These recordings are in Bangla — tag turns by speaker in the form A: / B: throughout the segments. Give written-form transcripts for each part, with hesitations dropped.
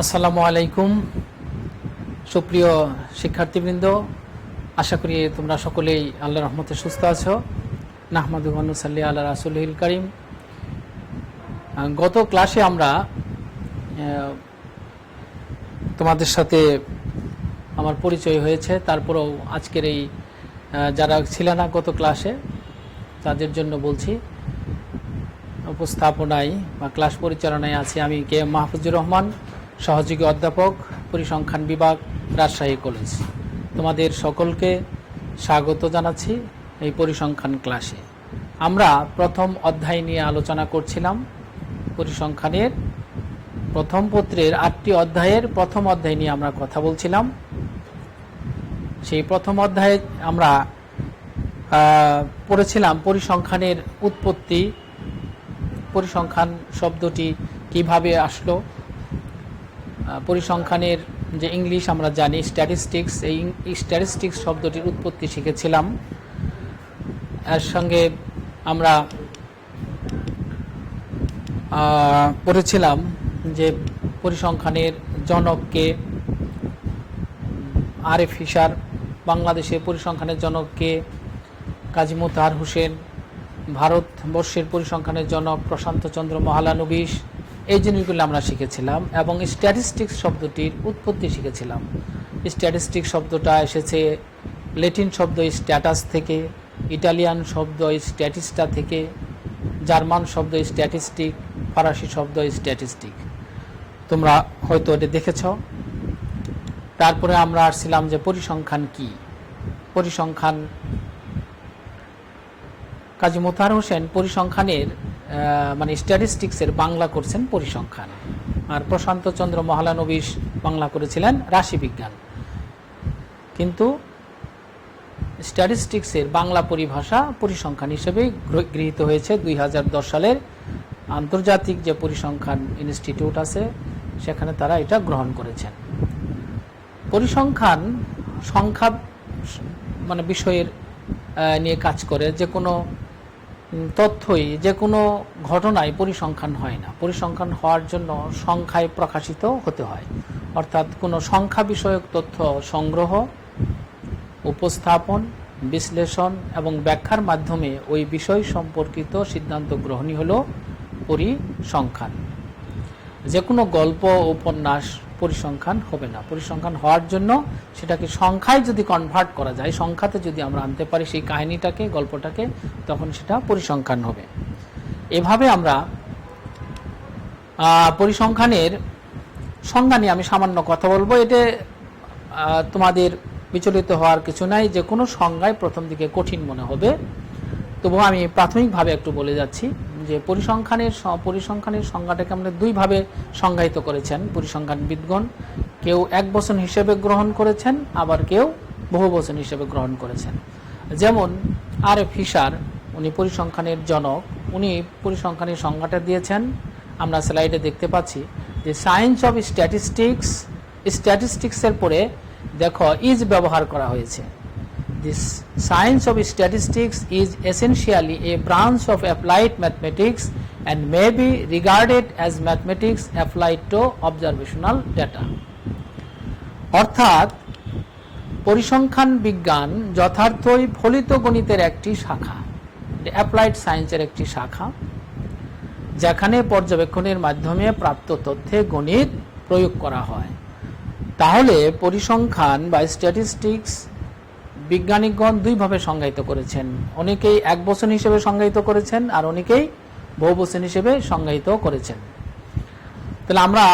A: আসসালামু আলাইকুম সুপ্রিয় শিক্ষার্থীবৃন্দ, আশা করি তোমরা সকলেই আল্লাহর রহমতে সুস্থ আছো। নাহমাদুহু ওয়া নুসাল্লি আলা রাসূলিল কারীম। গত ক্লাসে আমরা তোমাদের সাথে আমার পরিচয় হয়েছে, তারপরেও আজকের এই যারা ছিল না গত ক্লাসে তাদের জন্য বলছি। উপস্থাপনায় বা ক্লাস পরিচালনায় আছি আমি কে মাহফুজুর রহমান, সহযোগী অধ্যাপক, পরিসংখ্যান বিভাগ, রাজশাহী কলেজ। তোমাদের সকলকে স্বাগত জানাচ্ছি এই পরিসংখ্যান ক্লাসে। আমরা প্রথম অধ্যায় নিয়ে আলোচনা করছিলাম। পরিসংখ্যানের প্রথম পত্রের 8টি অধ্যায়ের প্রথম অধ্যায় নিয়ে আমরা কথা বলছিলাম। সেই প্রথম অধ্যায়ে আমরা পড়েছিলাম পরিসংখ্যানের উৎপত্তি, পরিসংখ্যান শব্দটি কিভাবে আসলো, পরিসংখ্যানের যে ইংলিশ আমরা জানি স্ট্যাটিস্টিক্স, এই স্ট্যাটিস্টিক্স শব্দটির উৎপত্তি শিখেছিলাম। এর সঙ্গে আমরা পড়েছিলাম যে পরিসংখ্যানের জনককে, আরএফ ফিশার, বাংলাদেশে পরিসংখ্যানের জনককে কাজী মোতাহার হোসেন, ভারতবর্ষের পরিসংখ্যানের জনক প্রশান্ত চন্দ্র মহলানবিশ, এই জিনিসগুলো আমরা শিখেছিলাম এবং স্ট্যাটিস্টিক্স শব্দটির উৎপত্তি শিখেছিলাম। স্ট্যাটিস্টিক্স শব্দটা এসেছে ল্যাটিন শব্দ স্ট্যাটাস থেকে, ইটালিয়ান শব্দ স্ট্যাটিস্টা থেকে, জার্মান শব্দ স্ট্যাটিস্টিক, ফরাসি শব্দ স্ট্যাটিস্টিক। তোমরা হয়তো এটা দেখেছ। তারপরে আমরা আসছিলাম যে পরিসংখ্যান কি। পরিসংখ্যান, কাজী মোতাহার হোসেন পরিসংখ্যানের মানে স্ট্যাটিস্টিক্সের বাংলা করছেন পরিসংখ্যান, আর প্রশান্ত চন্দ্র মহলানবিশ বাংলা করেছিলেন রাশিবিজ্ঞান। কিন্তু স্ট্যাটিস্টিক্সের বাংলা পরিভাষা পরিসংখ্যান হিসেবে গৃহীত হয়েছে 2010 সালের আন্তর্জাতিক যে পরিসংখ্যান ইনস্টিটিউট আছে সেখানে তারা এটা গ্রহণ করেছেন। পরিসংখ্যান সংখ্যা মানে বিষয়ের নিয়ে কাজ করে। যে কোনো তথ্যই, যে কোনো ঘটনায় পরিসংখ্যান হয় না। পরিসংখ্যান হওয়ার জন্য সংখ্যায় প্রকাশিত হতে হয়, অর্থাৎ কোনো সংখ্যা বিষয়ক তথ্য সংগ্রহ, উপস্থাপন, বিশ্লেষণ এবং ব্যাখ্যার মাধ্যমে ওই বিষয় সম্পর্কিত সিদ্ধান্ত গ্রহণই হলো পরিসংখ্যান। যে কোনো গল্প, উপন্যাস পরিসংখ্যান হবে না। পরিসংখ্যান হওয়ার জন্য সেটাকে সংখ্যায় যদি কনভার্ট করা যায়, সংখ্যাতে যদি আমরা আনতে পারি সেই কাহিনীটাকে, গল্পটাকে, তখন সেটা পরিসংখ্যান হবে। এভাবে আমরা পরিসংখ্যানের সংজ্ঞা নিয়ে আমি সামান্য কথা বলবো। এতে তোমাদের বিচলিত হওয়ার কিছু নাই। যে কোনো সংজ্ঞায় প্রথম দিকে কঠিন মনে হবে, তবুও আমি প্রাথমিকভাবে একটু বলে যাচ্ছি যে পরিসংখ্যানের সংজ্ঞাটাকে আমরা দুইভাবে সংজ্ঞায়িত করেছেন পরিসংখ্যানবিদগণ। কেউ এক বচন হিসেবে গ্রহণ করেছেন, আবার কেউ বহু বচন হিসেবে গ্রহণ করেছেন। যেমন আরএফ ফিশার, উনি পরিসংখ্যানের জনক, উনি পরিসংখ্যানের সংজ্ঞাটা দিয়েছেন আমরা স্লাইডে দেখতে পাচ্ছি যে সায়েন্স অফ স্ট্যাটিস্টিক্স, স্ট্যাটিস্টিক্সের পরে দেখো ইজ ব্যবহার করা হয়েছে। This science of statistics is essentially a branch of applied mathematics and may be regarded as mathematics applied to observational data. অর্থাৎ পরিসংখ্যান বিজ্ঞান যথার্থই ফলিত গণিতের একটি শাখা, অ্যাপ্লাইড সায়েন্সের একটি শাখা, যেখানে পর্যবেক্ষণের মাধ্যমে প্রাপ্ত তথ্যে গণিত প্রয়োগ করা হয়। তাহলে পরিসংখ্যান বা স্ট্যাটিস্টিক্স বিজ্ঞানীগণ দুইভাবে সংজ্ঞায়িত করেছেন। অনেকেই এক বচন হিসেবে সংজ্ঞায়িত করেছেন, আর অনেকেই বহু বচন হিসেবে সংজ্ঞায়িত করেছেন। তাহলে আমরা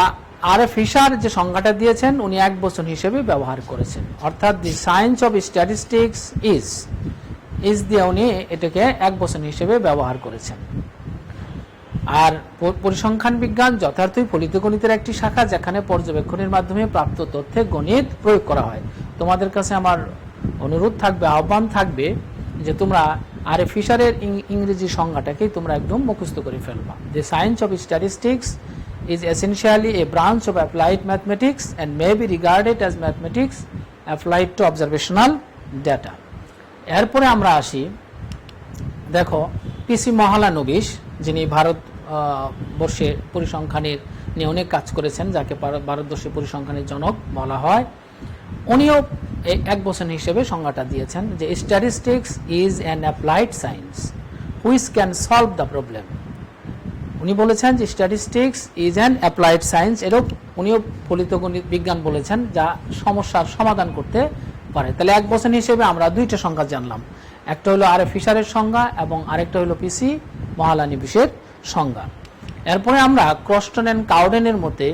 A: আরএফ ফিশার যে সংজ্ঞাটা দিয়েছেন উনি এক বচন হিসেবে ব্যবহার করেছেন, অর্থাৎ দি সায়েন্স অফ স্ট্যাটিস্টিক্স ইজ দিয়ে উনি এটাকে এক বচন হিসেবে ব্যবহার করেছেন। আর পরিসংখ্যান বিজ্ঞান যথার্থই ফলিত গণিতের একটি শাখা, যেখানে পর্যবেক্ষণের মাধ্যমে প্রাপ্ত তথ্যে গণিত প্রয়োগ করা হয়। তোমাদের কাছে আমার অনুরোধ থাকবে, আহ্বান থাকবে যে তোমরা আরএফ ফিশারের ইংরেজি সংজ্ঞাটাকেই তোমরা একদম মুখস্থ করে ফেলবা। দি science of statistics is essentially A branch of applied mathematics and may be regarded as mathematics applied to observational data. এরপরে আমরা আসি, দেখো পিসি মহলানবিশ, যিনি ভারতবর্ষের পরিসংখ্যানের নিয়ে অনেক কাজ করেছেন, যাকে ভারতবর্ষের পরিসংখ্যানের জনক বলা হয়। উনিও এক বছর হিসেবে সংজ্ঞাটা দিয়েছেন যে statistics is an applied science which can solve the problem. উনি বলেছেন যে statistics is an applied science, এরও উনিও ফলিত গণিত বিজ্ঞান বলেছেন, যা সমস্যার সমাধান করতে পারে। তাহলে এক বছর হিসেবে আমরা দুইটা সংজ্ঞা জানলাম, একটা হলো আর এ ফিশারের সংজ্ঞা এবং আরেকটা হলো পিসি মহালানোবিসের সংজ্ঞা। এরপরে আমরা ক্রস্টন অ্যান্ড কাউডেনের মতে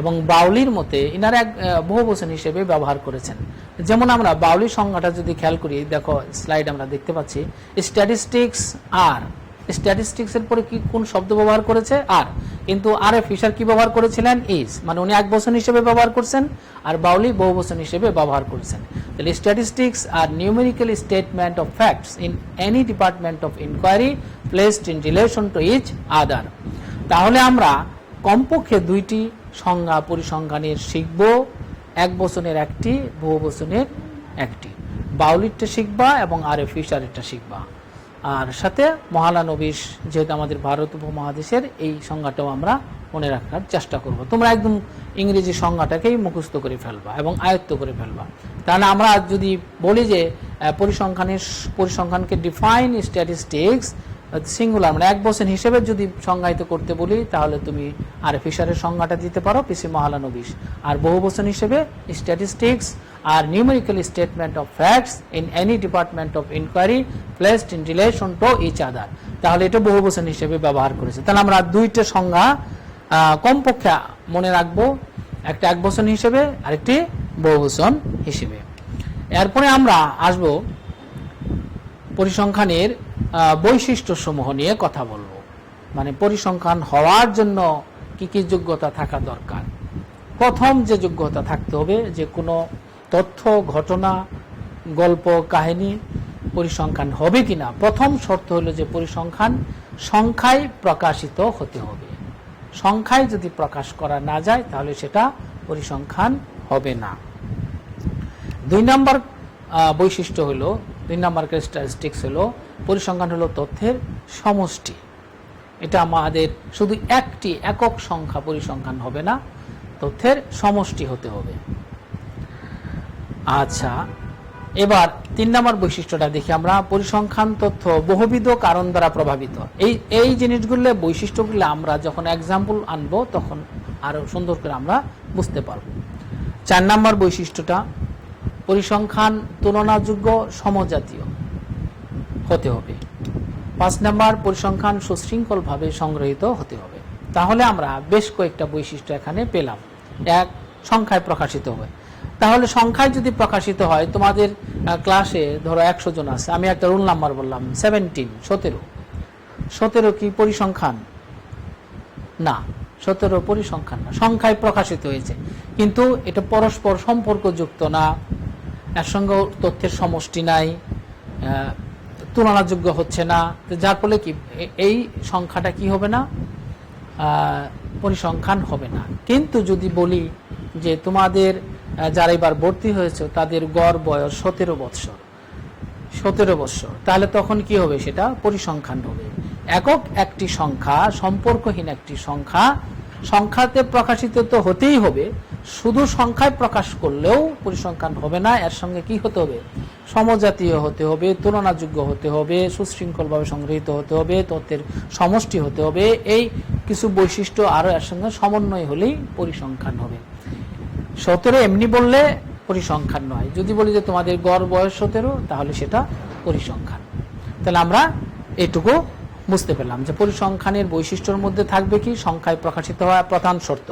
A: এবং বাউলির মতে ইনারা এক বহুবচন হিসেবে ব্যবহার করেছেন। যেমন আমরা বাউলির সংজ্ঞাটা যদি খেয়াল করি, দেখো স্লাইড আমরা দেখতে পাচ্ছি, স্ট্যাটিস্টিক্স আর, স্ট্যাটিস্টিক্সের পরে কি কোন শব্দ ব্যবহার করেছে? আর। কিন্তু আর এ ফিশার কি ব্যবহার করেছিলেন? ইজ। মানে উনি এক বচন হিসেবে ব্যবহার করছেন আর বাউলি বহুবচন হিসেবে ব্যবহার করেছেন। তাহলে statistics are numerical statement of facts in any department of enquiry placed in relation to each other. তাহলে আমরা কমপক্ষে দুইটি সংজ্ঞা পরিসংখ্যানের শিখব, এক বচনের একটি, বহুবচনের একটি। বাউলিরটা শিখবা এবং আর এ ফিশারেরটা শিখবা, আর সাথে মহালানোবিস যেহেতু আমাদের ভারত উপমহাদেশের, এই সংজ্ঞাটাও আমরা মনে রাখার চেষ্টা করব। তোমরা একদম ইংরেজি সংজ্ঞাটাকেই মুখস্থ করে ফেলবা এবং আয়ত্ত করে ফেলবা। তাহলে আমরা যদি বলি যে পরিসংখ্যানকে ডিফাইন স্ট্যাটিস্টিক্স সিঙ্গুলার, মানে এক বচন হিসেবে যদি সংজ্ঞায়িত করতে বলি, তাহলে তুমি আর এ ফিশারের সংজ্ঞাটা দিতে পারো, পিসি মহালানোবিস। আর বহুবচন হিসেবে statistics are numerical statement of facts in any department of enquiry placed in relation to each other. তাহলে এটা বহুবচন হিসেবে ব্যবহার করেছে। তাহলে আমরা দুইটা সংজ্ঞা কমপক্ষে মনে রাখবো, একটা এক বচন হিসেবে আরেকটি বহুবচন হিসেবে। এরপরে আমরা আসব পরিসংখ্যানের বৈশিষ্ট্য সমূহ নিয়ে কথা বলবো। মানে পরিসংখ্যান হওয়ার জন্য কি কি যোগ্যতা থাকা দরকার। প্রথম যে যোগ্যতা থাকতে হবে, যে কোনো তথ্য, ঘটনা, গল্প, কাহিনী পরিসংখ্যান হবে কিনা, প্রথম শর্ত হলো যে পরিসংখ্যান সংখ্যায় প্রকাশিত হতে হবে। সংখ্যায় যদি প্রকাশ করা না যায় তাহলে সেটা পরিসংখ্যান হবে না। দুই নম্বর বৈশিষ্ট্য হলো, দুই নম্বর ক্যারেক্টারিস্টিক্স হলো, পরিসংখ্যান হলো তথ্যের সমষ্টি। এটা আমাদের শুধু একটি একক সংখ্যা পরিসংখ্যান হবে না, তথ্যের সমষ্টি হতে হবে। আচ্ছা, এবার তিন নম্বর বৈশিষ্ট্যটা দেখি আমরা। পরিসংখ্যান তথ্য বহুবিধ কারণ দ্বারা প্রভাবিত। এই জিনিসগুলো, বৈশিষ্ট্যগুলো আমরা যখন এক্সাম্পল আনবো তখন আরো সুন্দর করে আমরা বুঝতে পারবো। চার নম্বর বৈশিষ্ট্যটা, পরিসংখ্যান তুলনাযোগ্য সমজাতীয় হতে হবে। পাঁচ নম্বর, পরিসংখ্যান সুশৃঙ্খলভাবে সংগৃহীত হতে হবে। তাহলে আমরা বেশ কয়েকটা বৈশিষ্ট্য এখানে পেলাম। এক, সংখ্যায় প্রকাশিত হবে। তাহলে সংখ্যায় যদি প্রকাশিত হয়, তোমাদের ক্লাসে ধরো 100 জন আছে, আমি একটা রুল নাম্বার বললাম 17, 17 কি পরিসংখ্যান? না, 17 পরিসংখ্যান না, সংখ্যায় প্রকাশিত হয়েছে, কিন্তু এটা পরস্পর সম্পর্কযুক্ত না, এর সঙ্গে তথ্যের সমষ্টি নাই, তুলনাযোগ্য হচ্ছে না, যার ফলে কি এই সংখ্যাটা কি হবে না, পরিসংখ্যান হবে না। কিন্তু যদি বলি যে তোমাদের যারা এবার ভর্তি হয়েছে তাদের গড় বয়স 17 বছর, তাহলে তখন কি হবে? সেটা পরিসংখ্যান হবে। একক একটি সংখ্যা, সম্পর্কহীন একটি সংখ্যা, সংখ্যাতে প্রকাশিত তো হতেই হবে, শুধু সংখ্যায় প্রকাশ করলেও পরিসংখ্যান হবে না। এর সঙ্গে কি হতে হবে? সমজাতীয় হতে হবে, তুলনাযোগ্য হতে হবে, সুশৃঙ্খলভাবে সংগৃহীত হতে হবে, তথ্যের সমষ্টি হতে হবে। এই কিছু বৈশিষ্ট্য আরো এর সঙ্গে সমন্বয় হলেই পরিসংখ্যান হবে। 17 এমনি বললে পরিসংখ্যান নয়। যদি বলি যে তোমাদের গড় বয়স 17, তাহলে সেটা পরিসংখ্যান। তাহলে আমরা এটুকু বুঝতে পেলাম যে পরিসংখ্যানের বৈশিষ্ট্যের মধ্যে থাকবে কি? সংখ্যায় প্রকাশিত হওয়া প্রধান শর্ত,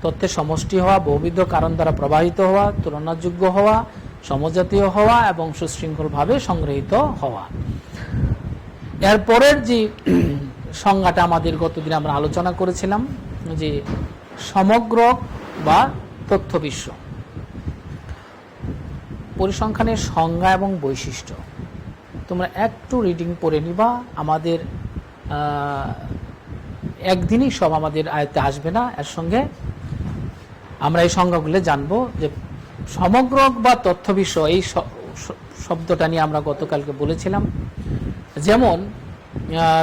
A: তথ্যের সমষ্টি হওয়া, বহুবিধ কারণ দ্বারা প্রবাহিত হওয়া, তুলনাযোগ্য হওয়া, সমজাতীয় হওয়া এবং সুশৃঙ্খলভাবে সংগৃহীত হওয়া। এরপরের যে সংজ্ঞাটা আমাদের গতদিন আমরা আলোচনা করেছিলাম, যে সমগ্র বা তথ্য বিশ্ব। পরিসংখ্যানের সংজ্ঞা এবং বৈশিষ্ট্য তোমরা একটু রিডিং পড়ে নিবা। আমাদের একদিনই সব আমাদের আয়ত্তে আসবে না, এর সঙ্গে আমরা এই সংজ্ঞাগুলো জানবো। যে সমগ্র বা তথ্য বিশ্ব, এই শব্দটা নিয়ে আমরা গতকালকে বলেছিলাম। যেমন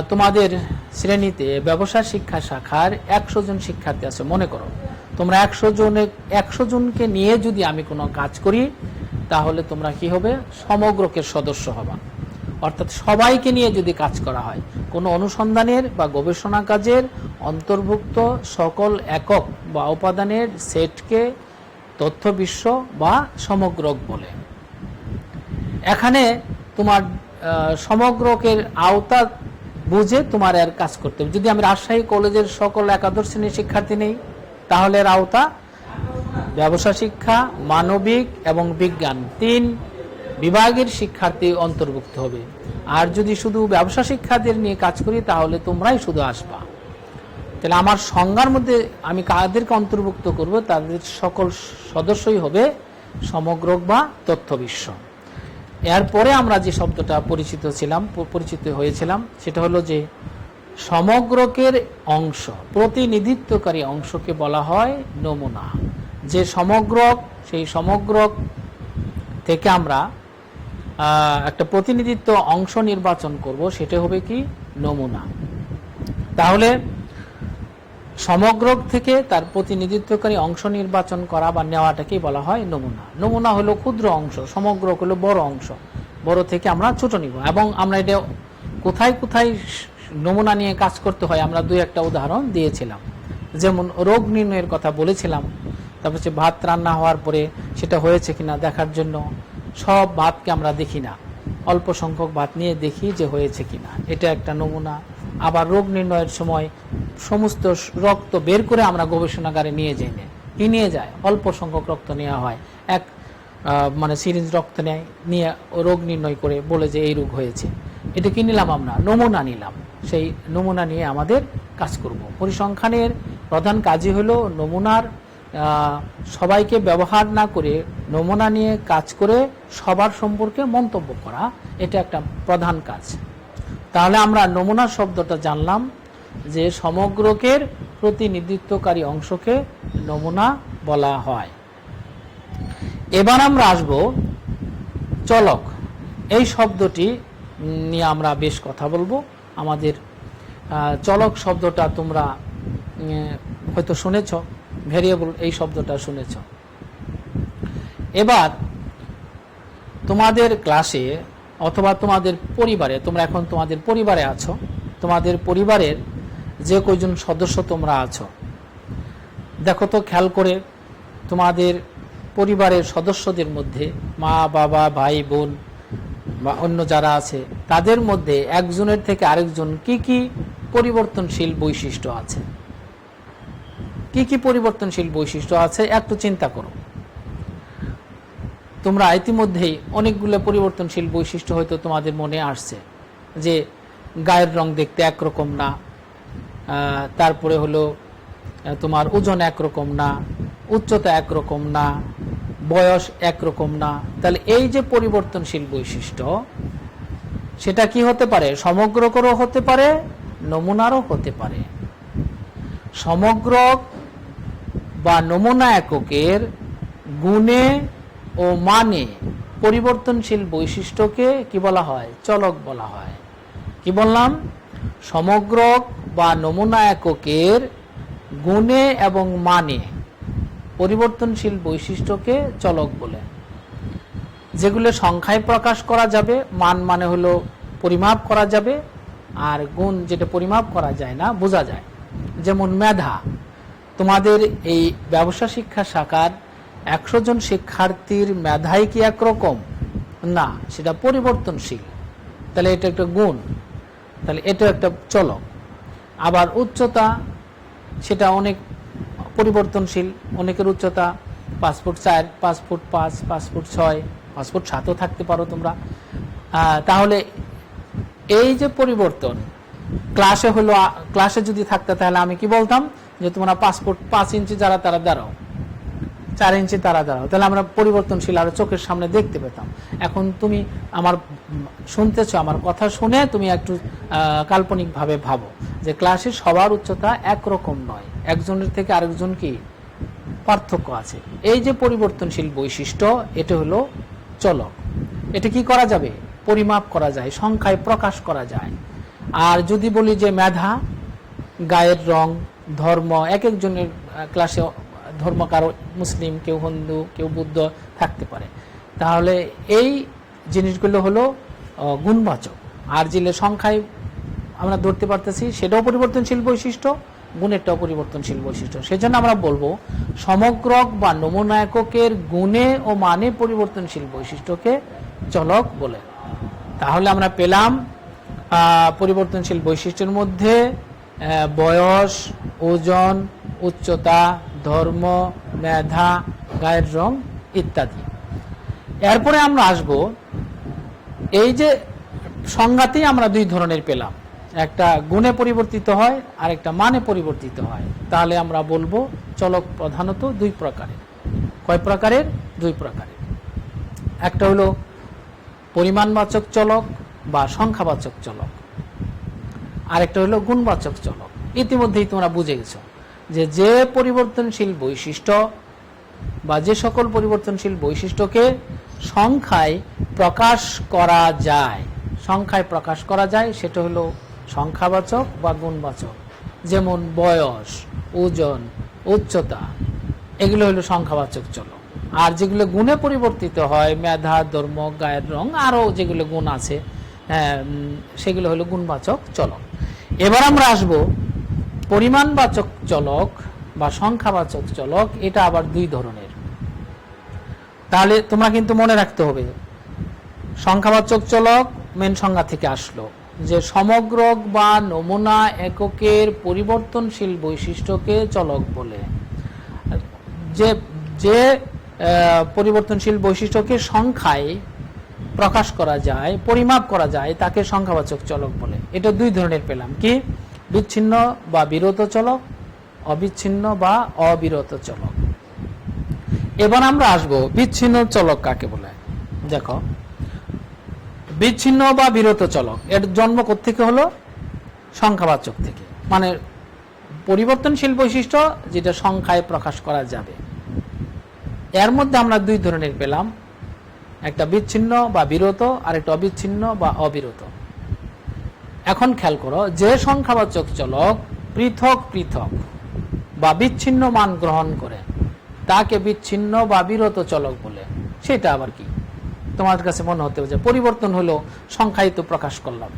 A: তোমাদের শ্রেণীতে ব্যবসা শিক্ষা শাখার 100 জন শিক্ষার্থী আছে মনে করো, তোমরা 100 জনকে নিয়ে যদি আমি কোনো কাজ করি তাহলে তোমরা কি হবে, সমগ্রকের সদস্য হবা। অর্থাৎ সবাইকে নিয়ে যদি কাজ করা হয়, কোনো অনুসন্ধানের বা গবেষণা কাজের অন্তর্ভুক্ত সকল একক বা উপাদানের সেটকে তথ্য বিশ্ব বা সমগ্রক বলে। এখানে তোমার সমগ্রকের আওতা বুঝে তোমার এর কাজ করতে হবে। যদি আমি রাজশাহী কলেজের সকল একাদশ শ্রেণীর শিক্ষার্থী নেই তাহলে এর আওতা ব্যবসা শিক্ষা, মানবিক এবং বিজ্ঞান 3 বিভাগের শিক্ষার্থী অন্তর্ভুক্ত হবে। আর যদি শুধু ব্যবসা শিক্ষার্থীদের নিয়ে কাজ করি তাহলে তোমরাই শুধু আসবা। তাহলে আমার সংজ্ঞার মধ্যে আমি কাদেরকে অন্তর্ভুক্ত করব, তাদের সকল সদস্যই হবে সমগ্রক বা তথ্য বিশ্ব। এরপরে আমরা যে শব্দটা পরিচিত হয়েছিলাম সেটা হলো যে সমগ্রকের অংশ, প্রতিনিধিত্বকারী অংশকে বলা হয় নমুনা। যে সমগ্রক, সেই সমগ্রক থেকে আমরা একটা প্রতিনিধিত্ব অংশ নির্বাচন করব, সেটা হবে কি, নমুনা। তাহলে সমগ্রক থেকে তার প্রতিনিধিত্বকারী অংশ নির্বাচন করা বা নেওয়াটাকেই বলা হয় নমুনা। নমুনা হলো ক্ষুদ্র অংশ, সমগ্রক হলো বড় অংশ, বড় থেকে আমরা ছোট নিব। এবং আমরা এটা কোথায় কোথায় নমুনা নিয়ে কাজ করতে হয় আমরা 2-1টা উদাহরণ দিয়েছিলাম। যেমন রোগ নির্ণয়ের কথা বলেছিলাম, তারপর হচ্ছে ভাত রান্না হওয়ার পরে সেটা হয়েছে কিনা দেখার জন্য সব ভাতকে আমরা দেখি না, অল্প সংখ্যক ভাত নিয়ে দেখি যে হয়েছে কিনা, এটা একটা নমুনা। আবার রোগ নির্ণয়ের সময় সমস্ত রক্ত বের করে আমরা গবেষণাগারে নিয়ে যাই না, কি নিয়ে যায়, অল্প সংখ্যক রক্ত নেওয়া হয়, মানে সিরিঞ্জ রক্ত নিয়ে রোগ নির্ণয় করে বলে যে এই রোগ হয়েছে, এটা কি নিলাম, আমরা নমুনা নিলাম। সেই নমুনা নিয়ে আমাদের কাজ করব। পরিসংখ্যানের প্রধান কাজই হলো নমুনার সবাইকে ব্যবহার না করে নমুনা নিয়ে কাজ করে সবার সম্পর্কে মন্তব্য করা, এটা একটা প্রধান কাজ। তাহলে আমরা নমুনা শব্দটা জানলাম যে সমগ্রকের প্রতিনিধিত্বকারী অংশকে নমুনা বলা হয়। এবার আমরা আসব চলক। এই শব্দটি নিয়ে আমরা বেশ কথা বলবো। আমাদের চলক শব্দটা তোমরা হয়তো শুনেছ, ভেরিয়েবল এই শব্দটা শুনেছ। এবার তোমাদের ক্লাসে অথবা তোমাদের পরিবারে, তোমরা এখন তোমাদের পরিবারে আছো, তোমাদের পরিবারের যে কয়জন সদস্য তোমরা আছো, দেখো তো খেয়াল করে তোমাদের পরিবারের সদস্যদের মধ্যে মা বাবা ভাই বোন বা অন্য যারা আছে তাদের মধ্যে একজনের থেকে আরেকজন কি কি পরিবর্তনশীল বৈশিষ্ট্য আছে, কি কি পরিবর্তনশীল বৈশিষ্ট্য আছে একটু চিন্তা করো। তোমরা ইতিমধ্যেই অনেকগুলো পরিবর্তনশীল বৈশিষ্ট্য হয়তো তোমাদের মনে আসছে, যে গায়ের রং দেখতে একরকম না, তারপরে হলো তোমার ওজন একরকম না, উচ্চতা একরকম না, বয়স একরকম না। তাহলে এই যে পরিবর্তনশীল বৈশিষ্ট্য, সেটা কি হতে পারে, সমগ্রকরও হতে পারে, নমুনারও হতে পারে। সমগ্রক বা নমুনা এককের গুণে ও মানে পরিবর্তনশীল বৈশিষ্ট্যকে কি বলা হয়, চলক বলা হয়। কি বললাম, সমগ্রক বা নমুনা এককের গুণে এবং মানে পরিবর্তনশীল বৈশিষ্ট্যকে চলক বলে। যেগুলো সংখ্যায় প্রকাশ করা যাবে, মান মানে হলো পরিমাপ করা যাবে, আর গুণ যেটা পরিমাপ করা যায় না, বোঝা যায়। যেমন মেধা, তোমাদের এই ব্যবসা শিক্ষা শাখার 100 জন শিক্ষার্থীর মেধাই কি একরকম না, সেটা পরিবর্তনশীল, তাহলে এটা একটা গুণ, তাহলে এটা একটা চলক। আবার উচ্চতা, সেটা অনেক পরিবর্তনশীল, অনেকের উচ্চতা 5 ফুট 4, 5 ফুট 5, 5 ফুট 6, 5 ফুট 7ও থাকতে পারো তোমরা। তাহলে এই যে পরিবর্তন, ক্লাসে যদি থাকতে তাহলে আমি কি বলতাম যে তোমরা 5 ফুট 5 ইঞ্চি যারা তারা দাঁড়াও, 4 ইঞ্চি তারা দাঁড়াও, তাহলে আমরা পরিবর্তনশীল আরো চোখের সামনে দেখতে পেতাম। এখন তুমি আমার শুনতেছো, আমার কথা শুনে তুমি একটু কাল্পনিকভাবে ভাবো যে ক্লাসে সবার উচ্চতা একরকম নয়, একজনের থেকে আরেকজন কি পার্থক্য আছে। এই যে পরিবর্তনশীল বৈশিষ্ট্য, এটা হলো চলক। এটা কি করা যাবে, পরিমাপ করা যায়, সংখ্যায় প্রকাশ করা যায়। আর যদি বলি যে মেধা, গায়ের রং, ধর্ম, এক একজনের ক্লাসে ধর্ম, কারো মুসলিম, কেউ হিন্দু, কেউ বুদ্ধ থাকতে পারে, তাহলে এই জিনিসগুলো হলো গুণবাচক। আর যেগুলো সংখ্যায় আমরা ধরতে পারতেছি সেটাও পরিবর্তনশীল বৈশিষ্ট্য, গুণেরটাও পরিবর্তনশীল বৈশিষ্ট্য। সেজন্য আমরা বলবো সমগ্রক বা নমুনা এককের গুণে ও মানে পরিবর্তনশীল বৈশিষ্ট্যকে চলক বলে। তাহলে আমরা পেলাম পরিবর্তনশীল বৈশিষ্ট্যের মধ্যে বয়স, ওজন, উচ্চতা, ধর্ম, মেধা, গায়ের রং ইত্যাদি। এরপরে আমরা আসব, এই যে সংজ্ঞাতেই আমরা দুই ধরনের পেলাম, একটা গুণে পরিবর্তিত হয় আর একটা মানে পরিবর্তিত হয়। তাহলে আমরা বলবো চলক প্রধানত দুই প্রকারের। কয় প্রকারের? দুই প্রকারের। একটা হলো পরিমাণবাচক চলক বা সংখ্যাবাচক চলক, আরেকটা হলো গুণবাচক চলক। ইতিমধ্যেই তোমরা বুঝে গেছো যে পরিবর্তনশীল বৈশিষ্ট্য বা যে সকল পরিবর্তনশীল বৈশিষ্ট্যকে সংখ্যায় প্রকাশ করা যায়, সেটা হলো সংখ্যাবাচক বা গুণবাচক। যেমন বয়স, ওজন, উচ্চতা, এগুলো হলো সংখ্যাবাচক চলক। আর যেগুলো গুণে পরিবর্তিত হয়, মেধা, ধর্ম, গায়ের রং, আরও যেগুলো গুণ আছে সেগুলো হলো গুণবাচক চলক। এবার আমরা আসব পরিমাণবাচক চলক বা সংখ্যাবাচক চলক। এটা আবার দুই ধরনের। তাহলে তোমরা কিন্তু মনে রাখতে হবে, সংখ্যাবাচক চলক মেন সংজ্ঞা থেকে আসলো যে সমগ্রক বা নমুনা এককের পরিবর্তনশীল বৈশিষ্ট্যকে চলক বলে। যে পরিবর্তনশীল বৈশিষ্ট্যকে সংখ্যায় প্রকাশ করা যায়, পরিমাপ করা যায়, তাকে সংখ্যাবাচক চলক বলে। এটা দুই ধরনের পেলাম, কি? বিচ্ছিন্ন বা বিরত চলক, অবিচ্ছিন্ন বা অবিরত চলক। এবার আমরা আসব বিচ্ছিন্ন চলক কাকে বলে। দেখো, বিচ্ছিন্ন বা বিরত চলক এর জন্ম কোত্থেকে হলো? সংখ্যাবাচক থেকে, মানে পরিবর্তনশীল বৈশিষ্ট্য যেটা সংখ্যায় প্রকাশ করা যাবে। এর মধ্যে আমরা দুই ধরনের পেলাম, একটা বিচ্ছিন্ন বা বিরত আর একটা অবিচ্ছিন্ন বা অবিরত। এখন খেয়াল করো, যে সংখ্যাবাচক চলক পৃথক পৃথক বা বিচ্ছিন্ন মান গ্রহণ করে তাকে বিচ্ছিন্ন বা বিরত চলক বলে। সেটা আবার কি? তোমাদের কাছে মনে হতে হবে যে পরিবর্তন হলো সংখ্যায় তো প্রকাশ করলাম।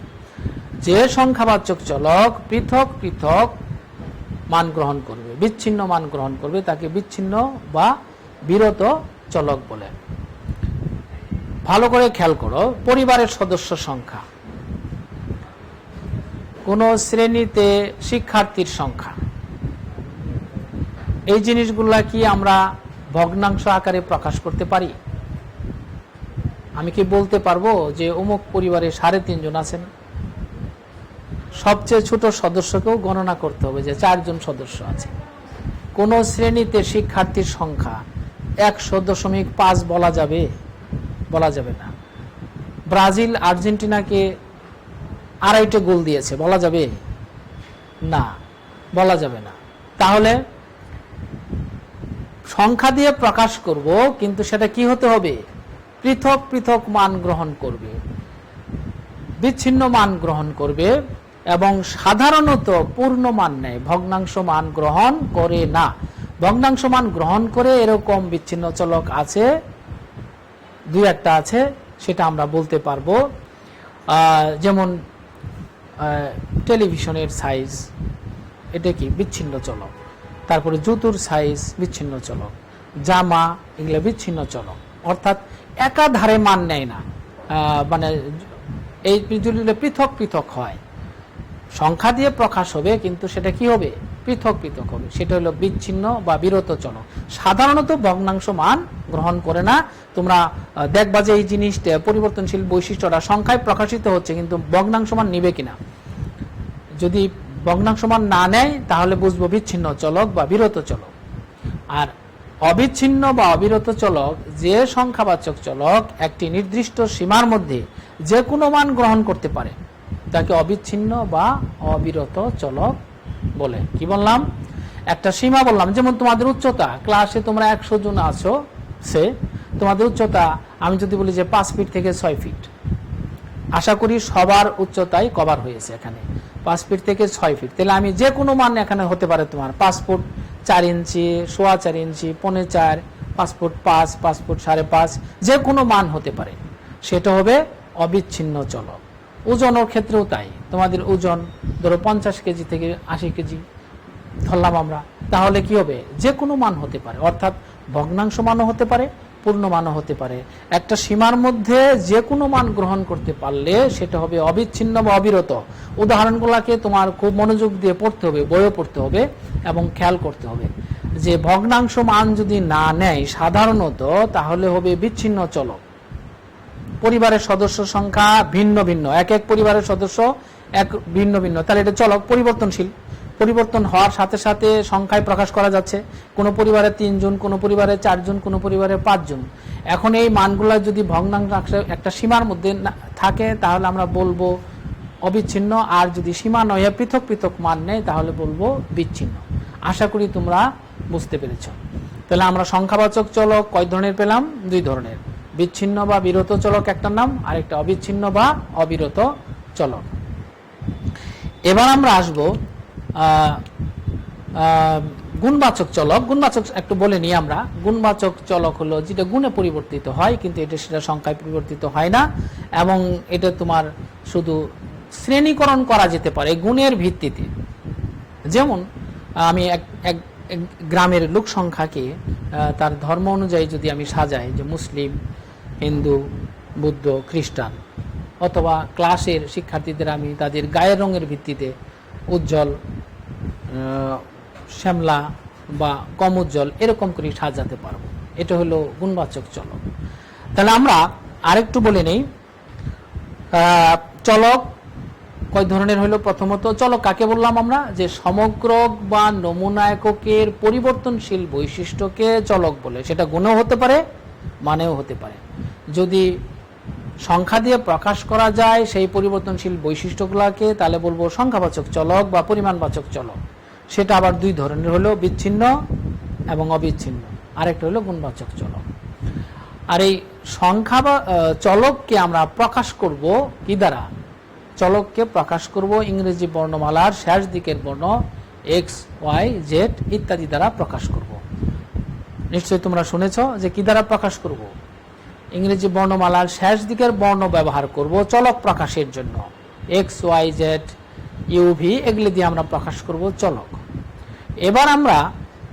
A: যে সংখ্যাবাচক চলক পৃথক পৃথক মান গ্রহণ করবে, বিচ্ছিন্ন মান গ্রহণ করবে, তাকে বিচ্ছিন্ন বা বিরত চলক বলে। ভালো করে খেয়াল করো, পরিবারের সদস্য সংখ্যা, কোন শ্রেণীতে শিক্ষার্থীর সংখ্যা, এই জিনিসগুলা কি আমরা ভগ্নাংশ আকারে প্রকাশ করতে পারি? আমি কি বলতে পারবো যে অমুক পরিবারে 3.5 জন আছেন? সবচেয়ে ছোট সদস্যকেও গণনা করতে হবে যে 4 জন সদস্য আছে। কোন শ্রেণীতে শিক্ষার্থীর সংখ্যা 100.5 বলা যাবে? বলা যাবে না। ব্রাজিল আর্জেন্টিনাকে 2.5 গোল দিয়েছে, বলা যাবে? না, বলা যাবে না। তাহলে সংখ্যা দিয়ে প্রকাশ করব, কিন্তু সেটা কি হতে হবে? পৃথক পৃথক মান গ্রহণ করবে, বিচ্ছিন্ন মান গ্রহণ করবে, এবং সাধারণত পূর্ণ মান নেয়, ভগ্নাংশ মান গ্রহণ করে না। ভগ্নাংশ মান গ্রহণ করে এরকম বিচ্ছিন্ন চলক আছে, দুই একটা আছে, সেটা আমরা বলতে পারবো। যেমন টেলিভিশনের সাইজ, এটা কি? বিচ্ছিন্ন চলক। তারপরে জুতোর সাইজ বিচ্ছিন্ন চলক, জামা, এগুলো বিচ্ছিন্ন চলক। অর্থাৎ একাধারে মান নেয় না, মানে এই পৃথক পৃথক হয়, সংখ্যা দিয়ে প্রকাশ হবে, কিন্তু সেটা কি হবে? পৃথক পৃথক হবে। সেটা হলো বিচ্ছিন্ন বা বিরত চলক। সাধারণত ভগ্নাংশ মান গ্রহণ করে না। তোমরা দেখবা যে এই জিনিসটা পরিবর্তনশীল বৈশিষ্ট্যটা সংখ্যায় প্রকাশিত হচ্ছে, কিন্তু ভগ্নাংশ মান নিবে কিনা। যদি ভগ্নাংশ মান না নেয় তাহলে বুঝবো বিচ্ছিন্ন চলক বা বিরত চলক। আর অবিচ্ছিন্ন বা অবিরত চলক, যে সংখ্যাবাচক চলক একটি নির্দিষ্ট সীমার মধ্যে যে কোনো মান গ্রহণ করতে পারে, তাকে অবিচ্ছিন্ন বা অবিরত চলক বলে। কি বললাম? একটা সীমা বললাম। যেমন তোমাদের উচ্চতা, ক্লাসে তোমরা 100 জন আছো, তোমাদের উচ্চতা আমি যদি বলি যে 5 ফিট থেকে 6 ফিট, আশা করি সবার উচ্চতাই কভার হয়েছে এখানে 5 ফিট থেকে 6 ফিট। তাহলে আমি যে কোনো মান এখানে হতে পারে, তোমার 5 ফুট 4 ইঞ্চি, 4.25 ইঞ্চি, 4.25, 5 ফুট 5, 5 ফুট 5.5, যে কোনো মান হতে পারে, সেটা হবে অবিচ্ছিন্ন চলক। ওজনের ক্ষেত্রেও তাই, তোমাদের ওজন ধরো 50 কেজি থেকে 80 কেজি ধরলাম আমরা, তাহলে কি হবে, যে কোনো মান হতে পারে, অর্থাৎ ভগ্নাংশ মানও হতে পারে, পূর্ণ মানও হতে পারে। একটা সীমার মধ্যে যে কোনো মান গ্রহণ করতে পারলে সেটা হবে অবিচ্ছিন্ন বা অবিরত। উদাহরণগুলোকে তোমার খুব মনোযোগ দিয়ে পড়তে হবে, বইও পড়তে হবে এবং খেয়াল করতে হবে যে ভগ্নাংশ মান যদি না নেয় সাধারণত, তাহলে হবে বিচ্ছিন্ন চলক। পরিবারের সদস্য সংখ্যা ভিন্ন ভিন্ন, এক এক পরিবারের সদস্য এক ভিন্ন ভিন্ন, তাহলে এটা চলক পরিবর্তনশীল। পরিবর্তন হওয়ার সাথে সাথে সংখ্যায় প্রকাশ করা যাচ্ছে, কোনো পরিবারে 3 জন, কোনো পরিবারে 4 জন, কোনো পরিবারে 5 জন। এখন এই মানগুলো যদি ভগ্নাংশ একটা সীমার মধ্যে থাকে তাহলে আমরা বলবো অবিচ্ছিন্ন, আর যদি সীমা নয় পৃথক পৃথক মান নেই তাহলে বলবো বিচ্ছিন্ন। আশা করি তোমরা বুঝতে পেরেছ। তাহলে আমরা সংখ্যাবাচক চলক কয় ধরনের পেলাম? 2 ধরনের, বিচ্ছিন্ন বা বিরত চলক একটা নাম, আর একটা অবিচ্ছিন্ন বা অবিরত চলক। এবার আমরা আসবো গুণবাচক চলক। গুণবাচক একটু বলে নিই আমরা। গুণবাচক চলক হলো যেটা গুণে পরিবর্তিত হয়, কিন্তু এটা সেটা সংখ্যায় পরিবর্তিত হয় না, এবং এটা তোমার শুধু শ্রেণীকরণ করা যেতে পারে গুণের ভিত্তিতে। যেমন আমি এক গ্রামের লোক সংখ্যাকে তার ধর্ম অনুযায়ী যদি আমি সাজাই, যে মুসলিম, হিন্দু, বুদ্ধ, খ্রিস্টান, অথবা ক্লাসের শিক্ষার্থীদের আমি তাদের গায়ের রঙের ভিত্তিতে উজ্জ্বল, শ্যামলা বা কম উজ্জ্বল এরকম করে সাজাতে পারবো, এটা হলো গুণবাচক চলক। তাহলে আমরা আরেকটু বলে নেই, চলক কয় ধরনের হলো। প্রথমত চলক কাকে বললাম আমরা? যে সমগ্রক বা নমুনা এককের পরিবর্তনশীল বৈশিষ্ট্যকে চলক বলে। সেটা গুণও হতে পারে, মানেও হতে পারে। যদি সংখ্যা দিয়ে প্রকাশ করা যায় সেই পরিবর্তনশীল বৈশিষ্ট্যগুলোকে, তাহলে বলবো সংখ্যাবাচক চলক বা পরিমাণবাচক চলক। সেটা আবার 2 ধরনের হলো, বিচ্ছিন্ন এবং অবিচ্ছিন্ন। আরেকটা হলো গুণবাচক চলক। আর এই সংখ্যা বা চলককে আমরা প্রকাশ করব কি দ্বারা? চলককে প্রকাশ করব ইংরেজি বর্ণমালার শেষ দিকের বর্ণ এক্স, ওয়াই, জেড ইত্যাদি দ্বারা প্রকাশ করব। নিশ্চয়ই তোমরা শুনেছ যে কি দ্বারা প্রকাশ করব? ইংরেজি বর্ণমালার শেষ দিকের বর্ণ ব্যবহার করব চলক প্রকাশের জন্য। এক্স, ওয়াই, জেড, ইউভি এগুলি দিয়ে আমরা প্রকাশ করব চলক। এবার আমরা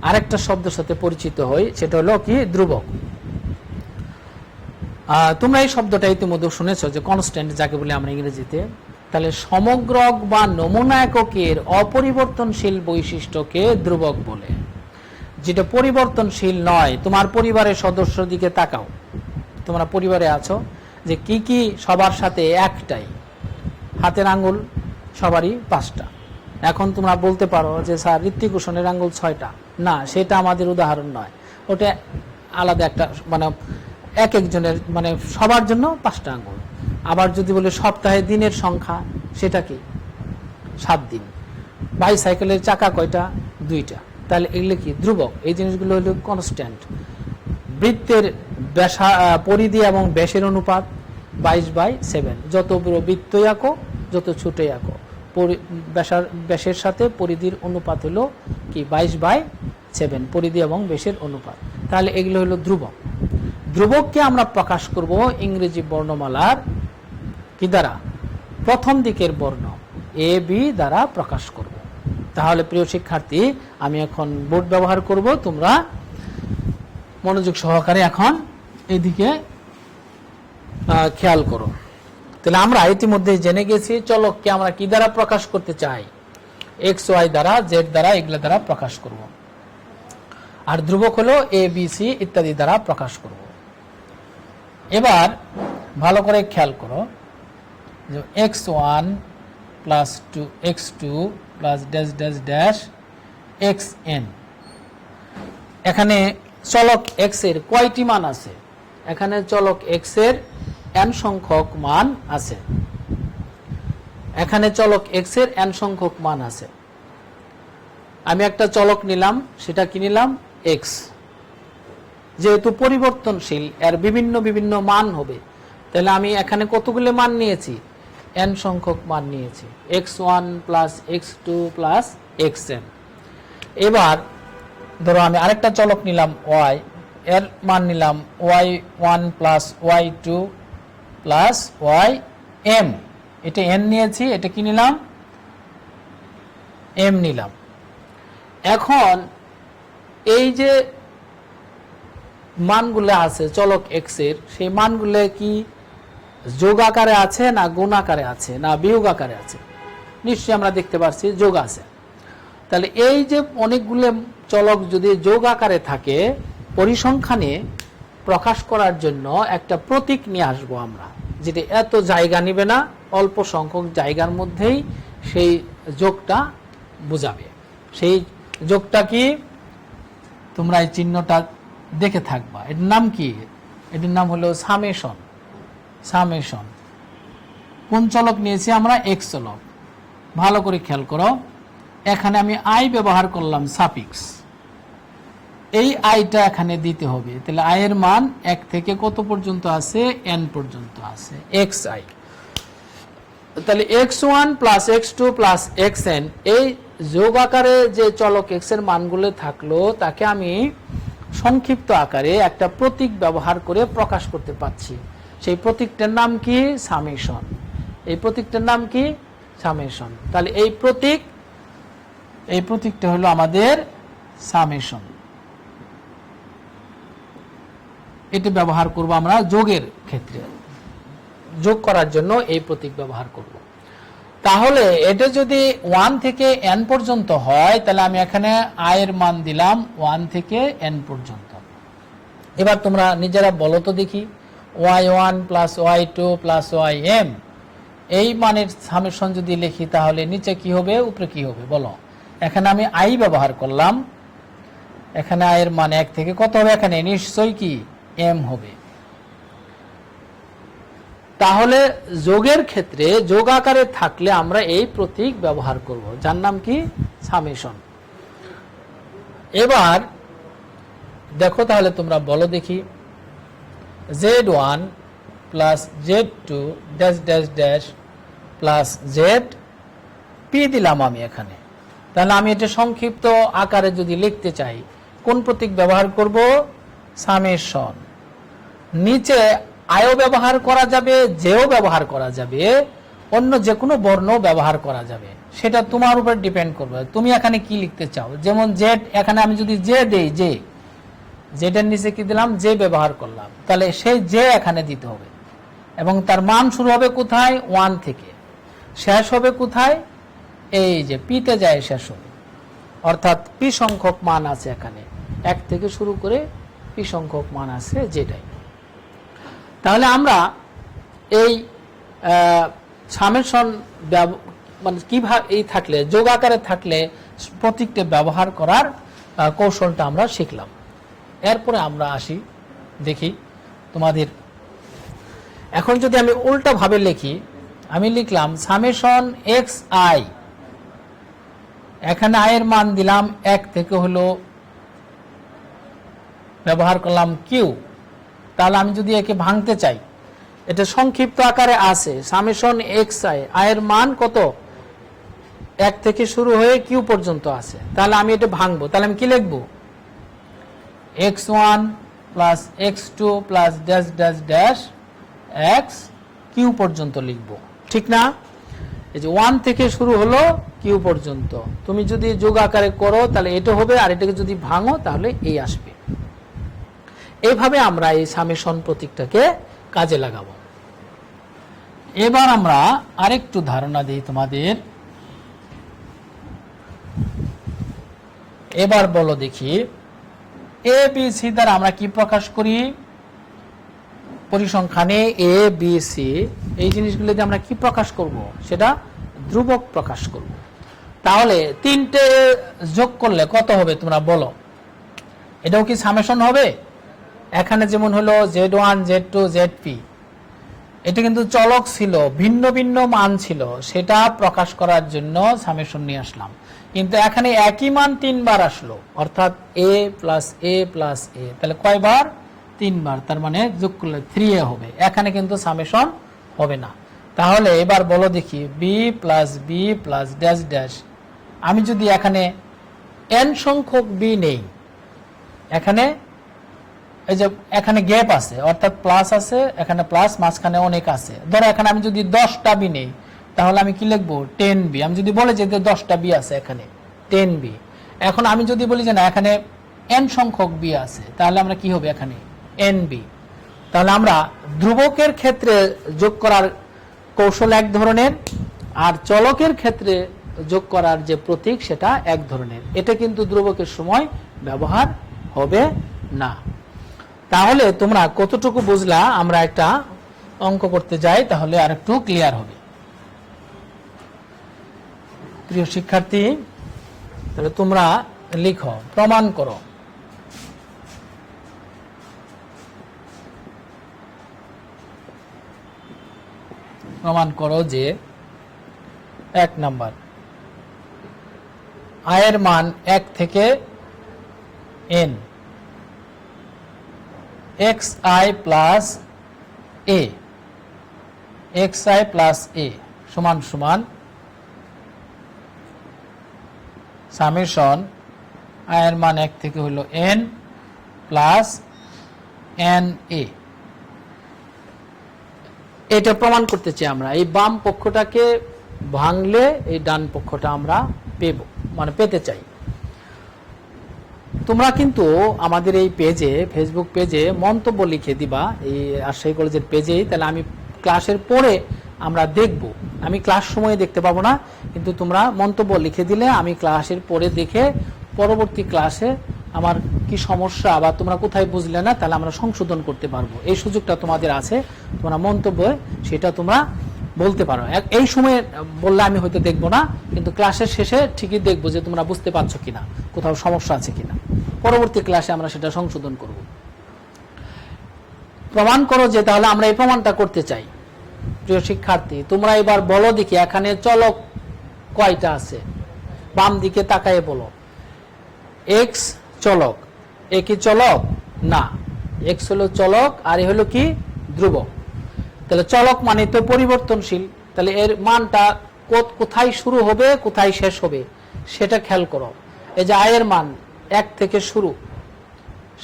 A: আরেকটা শব্দের সাথে পরিচিত হই, সেটা হলো কি? ধ্রুবক। তোমরা এই শব্দটা ইতিমধ্যে শুনেছ যে কনস্ট্যান্ট যাকে বলে আমরা ইংরেজিতে। তাহলে সমগ্রক বা নমুনা এককের অপরিবর্তনশীল বৈশিষ্ট্যকে ধ্রুবক বলে। যেটা পরিবর্তনশীল নয়, তোমার পরিবারের সদস্য দিকে তাকাও, তোমরা পরিবারে আছো, যে কি কি সবার সাথে একটাই, হাতের আঙ্গুল সবারই 5টা। এখন তোমরা বলতে পারো যে স্যার ঋত্বিক রোশনের আঙ্গুল 6টা। না, সেটা আমাদের উদাহরণ নয়, ওটা আলাদা একটা, মানে এক একজনের, মানে সবার জন্য 5টা আঙ্গুল। আবার যদি বলে সপ্তাহে দিনের সংখ্যা, সেটা কি? 7 দিন। বাইসাইকেলের চাকা কয়টা? 2টা। তাহলে এগুলো কি? ধ্রুবক। এই জিনিসগুলো হলো কনস্ট্যান্ট। বৃত্তের পরিধি এবং ব্যাসের অনুপাত 22/7। যত বড় বৃত্তই আঁকো, যত ছোটই আঁকো, ব্যাসের সাথে পরিধির অনুপাত হলো কি? 22/7, পরিধি এবং ব্যাসের অনুপাত। তাহলে এগুলো হলো ধ্রুবক। ধ্রুবককে আমরা প্রকাশ করব ইংরেজি বর্ণমালার কি দ্বারা? প্রথম দিকের বর্ণ এ বি দ্বারা প্রকাশ করব। তাহলে প্রিয় শিক্ষার্থী, আমি এখন বোর্ড ব্যবহার করব, তোমরা মনোযোগ সহকারে এখন এদিকে খেয়াল করো। তাহলে আমরা ইতিমধ্যে জেনে গেছি চলককে আমরা কি দ্বারা প্রকাশ করতে চাই? এক্স, ওয়াই দ্বারা, জেড দ্বারা, এগুলো দ্বারা প্রকাশ করব। আর ধ্রুবক হলো এ বি সি ইত্যাদি দ্বারা প্রকাশ করব। এবার ভালো করে খেয়াল করো যে x1 plus 2x2 plus dash dash dash xn, এখানে চলক x এর কয়টি মান আছে? এখানে চলক x এর n সংখ্যক মান আছে। এখানে চলক x এর n সংখ্যক মান আছে। আমি একটা চলক নিলাম, সেটা কি নিলাম? x। যেহেতু পরিবর্তনশীল, এর বিভিন্ন বিভিন্ন মান হবে, তাহলে আমি এখানে কতগুলো মান নিয়েছি? n সংখ্যক মান নিয়েছি, x1 plus x2 plus xn। এবার ধরো আমি আরেকটা চলক নিলাম y, এর মান নিলাম y1 plus y2 plus ym, এটা n নিয়েছি, এটা কি নিলাম m নিলাম। এখন এই যে মানগুলো আছে চলক x এর, সেই মানগুলো কি যোগ আকারে আছে না গুণ আকারে আছে না বিয়োগ আকারে আছে? নিশ্চয়ই আমরা দেখতে পাচ্ছি যোগ আছে। তাহলে এই যে অনেকগুলো চলক যদি যোগ আকারে থাকে, পরিসংখ্যানে প্রকাশ করার জন্য একটা প্রতীক নিয়ে আসবো আমরা, যেটা এত জায়গা নিবে না, অল্প সংখ্যক জায়গার মধ্যেই সেই যোগটা বোঝাবে। সেই যোগটা কি, তোমরা এই চিহ্নটা দেখে থাকবা, এটার নাম কি? এটার নাম হলো সামেশন। সামেশন কোন চলক নিয়েছি আমরা? এক্স চলক। ভালো করে খেয়াল করো, এখানে আমি আই ব্যবহার করলাম সাফিক্স, এই আইটা এখানে দিতে হবে। তাহলে আই এর মান 1 থেকে কত পর্যন্ত আছে? n পর্যন্ত আছে, এক্স আই। তাহলে x1 plus x2 plus xn, এই যোগ আকারে যে চলক x এর মানগুলো থাকলো তাকে আমি সংক্ষিপ্ত আকারে একটা প্রতীক ব্যবহার করে প্রকাশ করতে পারছি। সেই প্রতীকটার নাম কি? সামেশন। এই প্রতীকটার নাম কি? সামেশন। তাহলে এই প্রতীকটা হলো আমাদের সামেশন। এটা ব্যবহার করব আমরা যোগের ক্ষেত্রে, যোগ করার জন্য এই প্রতীক ব্যবহার করব। তাহলে এটা যদি 1 থেকে n পর্যন্ত হয়, তাহলে আমি এখানে i এর মান দিলাম 1 থেকে n পর্যন্ত। এবার তোমরা নিজেরা বলো তো দেখি, y1 plus y2 plus ym, এই মানের সামেশন যদি লিখি তাহলে নিচে কি হবে, উপরে কি হবে বলো? এখানে আমি i ব্যবহার করলাম, এখানে i এর মান 1 থেকে কত হবে? এখানে নিশ্চয়ই কি m হবে। তাহলে যোগের ক্ষেত্রে যোগ আকারে থাকলে আমরা এই প্রতীক ব্যবহার করব, যার নাম কি? সামেশন। এবার দেখো, তাহলে তোমরা বলো দেখি, z1 plus z2 dash dash dash plus zp দিলাম আমি এখানে। তাহলে আমি এটা সংক্ষিপ্ত আকারে যদি লিখতে চাই, কোন প্রতীক ব্যবহার করব? সামেশন। নিচে আয়ও ব্যবহার করা যাবে, জেও ব্যবহার করা যাবে, অন্য যে কোনো বর্ণ ব্যবহার করা যাবে, সেটা তোমার উপর ডিপেন্ড করবে তুমি এখানে কি লিখতে চাও। যেমন জেড, এখানে আমি যদি জে দেই, জেডের নিচে কি দিলাম? জে ব্যবহার করলাম, তাহলে সেই জে এখানে দিতে হবে। এবং তার মান শুরু হবে কোথায়? 1 থেকে, শেষ হবে কোথায়? এই যে পিতে যায় শেষ হবে। অর্থাৎ পি সংখ্যক মান আছে এখানে, 1 থেকে শুরু করে পি সংখ্যক মান আছে যেটাই। তাহলে আমরা এই সামেশন মানে কিভাবে এই থাকলে, যোগ আকারে থাকলে প্রতীকটা ব্যবহার করার কৌশলটা আমরা শিখলাম। এরপরে আমরা আসি, দেখি তোমাদের। এখন যদি আমি উল্টা ভাবে লিখি, আমি লিখলাম সামেশন এক্স আই, এখানে আই এর মান দিলাম 1 থেকে হলো ব্যবহার করলাম কিউ। তাহলে আমি যদি একে ভাঙতে চাই, এটা সংক্ষিপ্ত আকারে আছে সামেশন এক্স আই, আয়ের মান কত? 1 থেকে শুরু হয়ে কিউ পর্যন্ত আছে। তাহলে আমি এটা ভাঙবো, তাহলে আমি কি লিখবো? x1 plus x2 plus dash dash dash x q পর্যন্ত লিখবো, ঠিক না? এই যে 1 থেকে শুরু হলো কিউ পর্যন্ত। তুমি যদি যোগ আকারে করো তাহলে এটা হবে, আর এটাকে যদি ভাঙো তাহলে এই আসবে। এইভাবে আমরা এই সামেশন প্রতীকটাকে কাজে লাগাবো। এবার আমরা আরেকটু ধারণা দিই তোমাদের। এবার বলো দেখি, এ বি সি দ্বারা আমরা কি প্রকাশ করি? পরিসংখ্যানে এ বি সি এই জিনিসগুলো দিয়ে আমরা কি প্রকাশ করব? সেটা ধ্রুবক প্রকাশ করব। তাহলে 3টে যোগ করলে কত হবে তোমরা বলো? এটাও কি সামেশন হবে? এখানে যেমন হলো z1 z2 zp, এটা কিন্তু চলক ছিল, ভিন্ন ভিন্ন মান ছিল, সেটা প্রকাশ করার জন্য সামেশন নিয়ে আসলাম। কিন্তু এখানে একই মান 3 বার আসলো, অর্থাৎ a plus a plus a, তাহলে কয়বার? 3 বার। তার মানে যোগ করলে 3a হবে। এখানে কিন্তু সামেশন হবে না, তাহলে এবার বলো দেখি b plus b plus dash dash, আমি যদি এখানে এন সংখ্যক বি নেই, এখানে এই যে এখানে গ্যাপ আছে অর্থাৎ প্লাস আছে, এখানে প্লাস মাঝখানে অনেক আছে, ধরো এখানে আমি যদি 10টা বি নেই তাহলে আমি কি লিখবো 10 বি। আমি যদি বলে যে 10টা বি আছে এখানে 10 বি, এখন আমি যদি বলি যে না এখানে এন সংখ্যক বি আছে তাহলে আমরা কি হবে এখানে এন বি। তাহলে আমরা ধ্রুবকের ক্ষেত্রে যোগ করার কৌশল এক ধরনের, আর চলকের ক্ষেত্রে যোগ করার যে প্রতীক সেটা এক ধরনের, এটা কিন্তু ধ্রুবকের সময় ব্যবহার হবে না। তাহলে তোমরা কতটুকু বুঝলা? আমরা একটা অঙ্ক করতে যাই তাহলে আর একটু ক্লিয়ার হবে। প্রিয় শিক্ষার্থী, তাহলে তোমরা লিখো, প্রমাণ করো। প্রমাণ করো যে 1 নাম্বার আয়ের মান 1 থেকে n xi plus a xi plus a সমান সমান সামেশন আয়ের মান 1 থেকে হলো n প্লাস n a। এটা প্রমাণ করতে চাই আমরা, এই বাম পক্ষটাকে ভাঙলে এই ডান পক্ষটা আমরা পেতে চাই। তোমরা কিন্তু আমাদের এই পেজে, ফেসবুক পেজে মন্তব্য লিখে দিবা, এই রাজশাহী কলেজের পেজেই, তাহলে আমি ক্লাসের পরে আমরা দেখব। আমি ক্লাস সময়ে দেখতে পাবো না, কিন্তু তোমরা মন্তব্য লিখে দিলে আমি ক্লাসের পরে দেখে পরবর্তী ক্লাসে আমার কি সমস্যা বা তোমরা কোথায় বুঝলে না তাহলে আমরা সংশোধন করতে পারবো। এই সুযোগটা তোমাদের আছে, তোমরা মন্তব্যে সেটা তোমরা বলতে পারো। এই সময়ে বললে আমি হয়তো দেখবো না, কিন্তু ক্লাসের শেষে ঠিকই দেখবো যে তোমরা বুঝতে পারছো কিনা, কোথাও সমস্যা আছে কিনা। পরবর্তী ক্লাসে আমরা সেটা সংশোধন করব। প্রমাণ করো যে, তাহলে আমরা এই প্রমাণটা করতে চাই। প্রিয় শিক্ষার্থী, তোমরা এবার বলো দেখি এখানে চলক কয়টা আছে? বাম দিকে তাকায় বলো। এক্স চলক, এ কি চলক? না, এক্স হলো চলক আর এ হলো কি ধ্রুবক। তাহলে চলক মানে তো পরিবর্তনশীল, তাহলে এর মানটা কোথায় শুরু হবে কোথায় শেষ হবে সেটা খেয়াল করো। এই যে আয়ের মান 1 থেকে শুরু,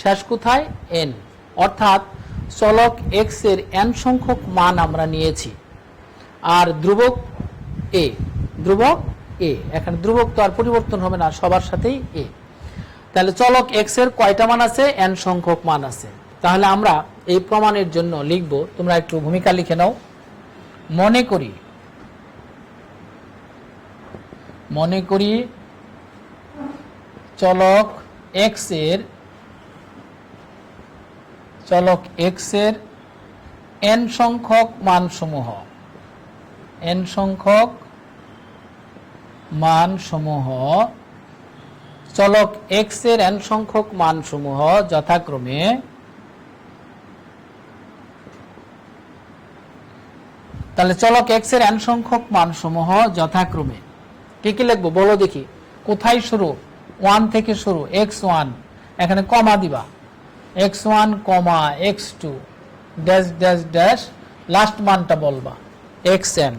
A: শেষ কোথায়? n, অর্থাৎ চলক x এর n সংখ্যক মান আমরা নিয়েছি, আর ধ্রুবক a, ধ্রুবক a, এখানে ধ্রুবক তো আর পরিবর্তন হবে না, সবার সাথেই a। তাহলে চলক x এর কয়টা মান আছে? n সংখ্যক মান আছে। তাহলে আমরা এই প্রমাণের জন্য লিখব, তোমরা একটু ভূমিকা লিখে নাও। মনে করি চলক x এর n সংখ্যক মানসমূহ, চলক x এর n সংখ্যক মানসমূহ যথাক্রমে তাহলে চলক x এর n সংখ্যক মানসমূহ যথাক্রমে কি কি লিখবো বলো দেখি। কোথায় শুরু? 1 থেকে শুরু, x1, এখানে কমা দিবা, x1, x2 dash dash dash, last মানটা বলবা xn।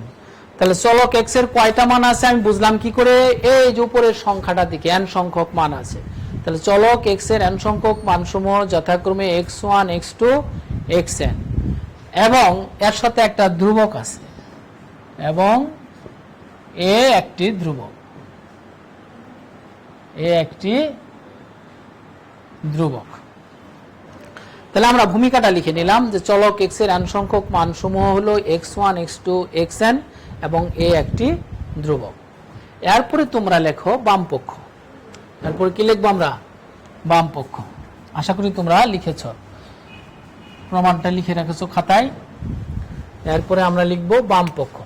A: তাহলে চলক x এর কয়টা মান আছে আমি বুঝলাম কি করে? এই যে উপরের সংখ্যাটা দিকে n সংখ্যক মান আছে। তাহলে চলক x এর n সংখ্যক মানসমূহ যথাক্রমে x1, x2, xn, এবং এর সাথে একটা ধ্রুবক আছে, এবং a একটি ধ্রুবক, তাহলে আমরা ভূমিকাটা লিখে নিলাম যে চলক x এর n সংখ্যক মানসমূহ হলো x1, x2, xn এবং a একটি ধ্রুবক। এরপরে তোমরা লেখো বাম পক্ষ। এরপরে কি লিখবো আমরা? বাম পক্ষ। আশা করি তোমরা লিখেছ, প্রমাণটা লিখে রেখেছো খাতায়। এরপরে আমরা লিখবো বাম পক্ষ।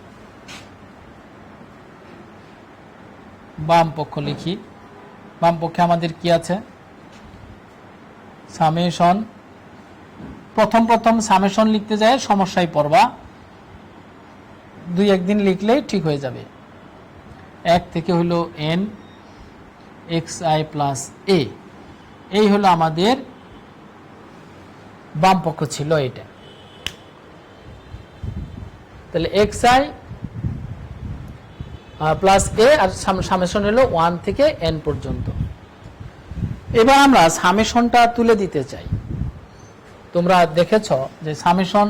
A: বাম পক্ষ লিখি। বাম পক্ষে আমাদের কি আছে? সামেশন। প্রথম সামেশন লিখতে যায় সমস্যায় পড়বা, 2-1 দিন লিখলেই ঠিক হয়ে যাবে। 1 থেকে হলো n xi প্লাস a, এই হলো আমাদের বাম পক্ষ ছিল এটা। তাহলে xi প্লাস a আর সামেশন হলো 1 থেকে n পর্যন্ত। এবার আমরা সামেশনটা তুলে দিতে চাই। তোমরা দেখেছো যে সামেশন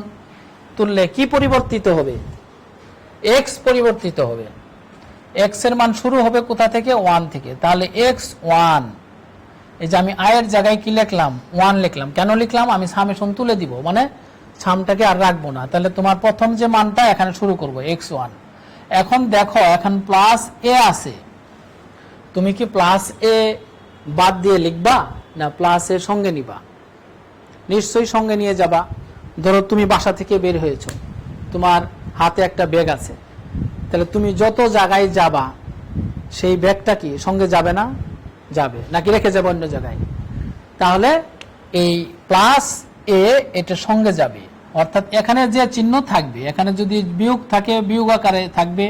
A: তুললে কি পরিবর্তিত হবে? x পরিবর্তিত হবে। x এর মান শুরু হবে কোথা থেকে? 1 থেকে। তাহলে x1, এই যে আমি i এর জায়গায় কি লিখলাম? 1 লিখলাম। কেন লিখলাম? আমি সামেশন তুলে দিব, মানে সামটাকে আর রাখবো না। তাহলে তোমার প্রথম যে মানটা এখানে শুরু করব x1। এখন দেখো এখানে প্লাস a আছে, তুমি কি প্লাস a বাদ দিয়ে লিখবা না প্লাস এর সঙ্গে নিবা? নিশ্চয়ই সঙ্গে নিয়ে যাবা। ধরো তুমি বাসা থেকে বের হয়েছো, তোমার হাতে একটা ব্যাগ আছে, তাহলে তুমি যত জায়গায় যাবা সেই ব্যাগটা কি সঙ্গে যাবে না? যাবে, নাকি রেখে যাবে অন্য জায়গায়? তাহলে এই প্লাস এ এটা সঙ্গে যাবে, অর্থাৎ এখানে যে চিহ্ন থাকবে, এখানে যদি বিয়োগ থাকে বিয়োগ আকারে থাকবে,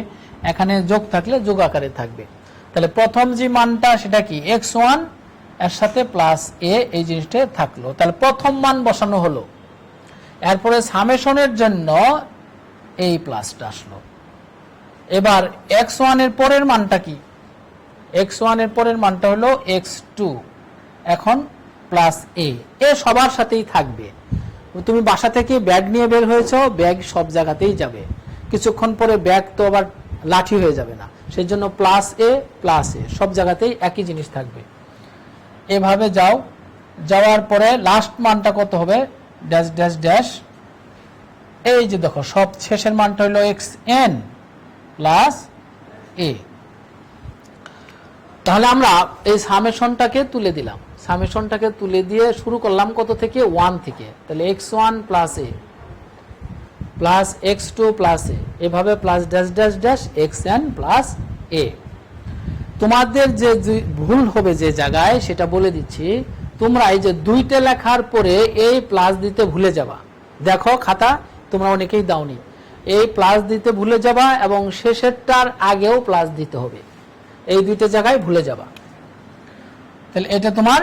A: এখানে যোগ থাকলে যোগ আকারে থাকবে। তাহলে প্রথম যে মানটা সেটা কি? x1 এর সাথে প্লাস এ, এই জিনিসটা থাকলো। তাহলে প্রথম মান বসানো হলো। এরপরে সামেশনের জন্য এই প্লাসটা আসলো। এবার x1 এর পরের মানটা কি? x1 এর পরের মানটা হলো x2, এখন প্লাস এ সবার সাথেই থাকবে। তুমি বাসা থেকে ব্যাগ নিয়ে বের হয়েছো, ব্যাগ সব জায়গাতেই যাবে, কিছুক্ষণ পরে ব্যাগ তো আবার লাঠি হয়ে যাবে না, সেই জন্য প্লাস এ সব জায়গাতেই একই জিনিস থাকবে। এভাবে যাও, যাওয়ার পরে লাস্ট মানটা কত হবে? ড্যাশ ড্যাশ ড্যাশ, এই যে দেখো সব শেষের মানটা হলো xn প্লাস এ। তাহলে আমরা এই সামেশনটাকে তুলে দিলাম, সামেশনটাকে তুলে দিয়ে শুরু করলাম কত থেকে? 1 থেকে। তাহলে x1 plus a plus x2 plus a, এভাবে plus dash dash dash xn plus a. তোমাদের যে ভুল হবে যে জায়গায় সেটা বলে দিচ্ছি, তোমরা এই যে দুইটা লেখার পরে এই প্লাস দিতে ভুলে যাবা। দেখো খাতা তোমরা অনেকেই দাওনি, এই প্লাস দিতে ভুলে যাবা এবং শেষেরটার আগেও প্লাস দিতে হবে, এই দুইটা জায়গায় ভুলে যাবা। তাহলে এটা তোমার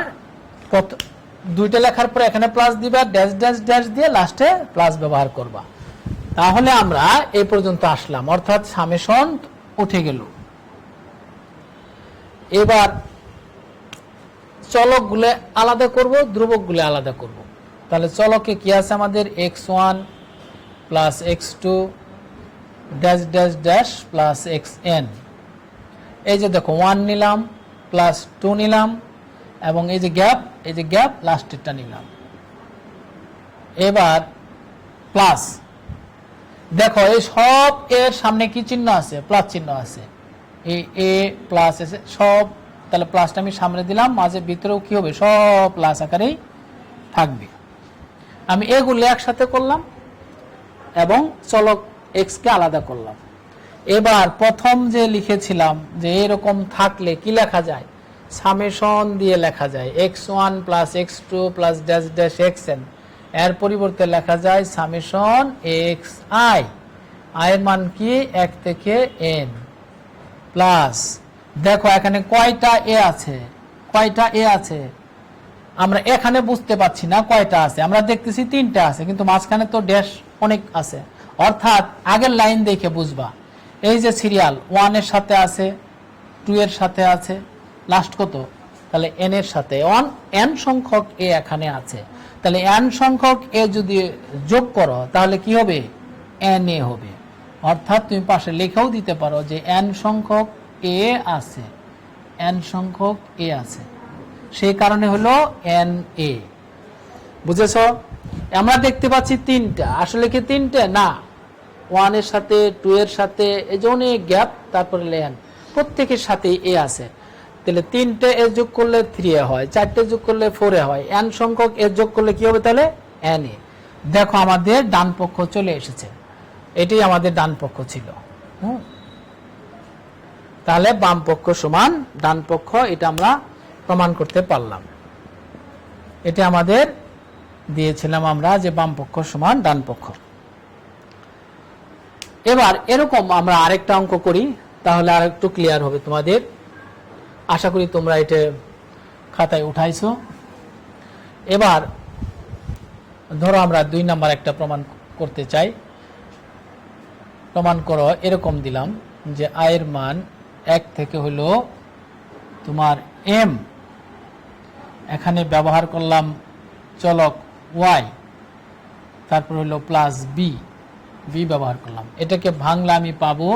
A: দুইটা লেখার পরে এখানে প্লাস দিবা, ড্যাশ ড্যাশ ড্যাশ দিয়ে লাস্টে প্লাস ব্যবহার করবা। তাহলে আমরা এই পর্যন্ত আসলাম, অর্থাৎ সামেশন উঠে গেল। এবার চলকগুলো আলাদা করব, ধ্রুবকগুলো আলাদা করব। তাহলে চলকে কি আছে আমাদের? x1 plus x2 dash dash dash plus xn। এই যে দেখো 1 নিলাম প্লাস 2 নিলাম এবং এই যে গ্যাপ লাস্টেরটা নিলাম। এবার প্লাস, দেখো এই সব এর সামনে কি চিহ্ন আছে? প্লাস চিহ্ন আছে, এই এ প্লাস আছে সব। তাহলে প্লাসটা আমি সামনে দিলাম, মাঝে ভিতরেও কি হবে? সব প্লাস আকারেই থাকবে। আমি এগুলো একসাথে করলাম এবং চলক x কে আলাদা করলাম। এবার প্রথম যে লিখেছিলাম যে এরকম থাকলে কি লেখা যায়? সামেশন দিয়ে লেখা যায় x1 plus x2 plus dash dash xn, এর পরিবর্তে লেখা যায় সামেশন xi, এর মান কি? 1 থেকে n প্লাস, দেখো এখানে কয়টা এ আছে? কয়টা এ আছে আমরা এখানে বুঝতে পারছি না কয়টা আছে, আমরা দেখতেছি 3টা আছে, কিন্তু মাঝখানে তো ড্যাশ অনেক আছে, অর্থাৎ আগের লাইন দেখে বুঝবা। এই যে সিরিয়াল 1 এর সাথে আছে, 2 এর সাথে আছে, লাস্ট কত? তাহলে n এর সাথে n সংখ্যক এ এখানে আছে। তাহলে n সংখ্যক এ যদি যোগ করো তাহলে কি হবে? na হবে। অর্থাৎ তুমি পাশে লেখাও দিতে পারো যে n সংখ্যক এ আছে, n সংখ্যক এ আছে, সেই কারণে হলো na। বুঝেছো? আমরা দেখতে পাচ্ছি 3টা, আসলে কি 3টে না, 1 এর সাথে 2 এর সাথে এই জন্য গ্যাপ, তারপরে n, প্রত্যেকের সাথে এ আছে। তাহলে 3টে এ যোগ করলে 3a হয়, 4টে যোগ করলে 4a হয়, n সংখ্যক এ যোগ করলে কি হবে? তাহলে na। দেখো আমাদের ডান পক্ষ চলে এসেছে, এটাই আমাদের ডান পক্ষ ছিল। তাহলে বাম পক্ষ সমান ডান পক্ষ, এটা আমরা প্রমাণ করতে পারলাম। এটা আমাদের দিয়েছিলাম আমরা যে বাম পক্ষ সমান ডান পক্ষ। এবার এরকম আমরা আরেকটা অঙ্ক করি, তাহলে আরেকটু ক্লিয়ার হবে তোমাদের। আশা করি তোমরা এটা খাতায় উঠাইছো। এবার ধরো আমরা 2 নাম্বার একটা প্রমাণ করতে চাই। প্রমাণ করো এরকম দিলাম যে আয়ের মান 1 থেকে হলো তোমার m, এখানে ব্যবহার করলাম চলক y, তারপর হলো প্লাস b ব্যবহার করলাম। এটাকে ভাঙলে আমি পাবো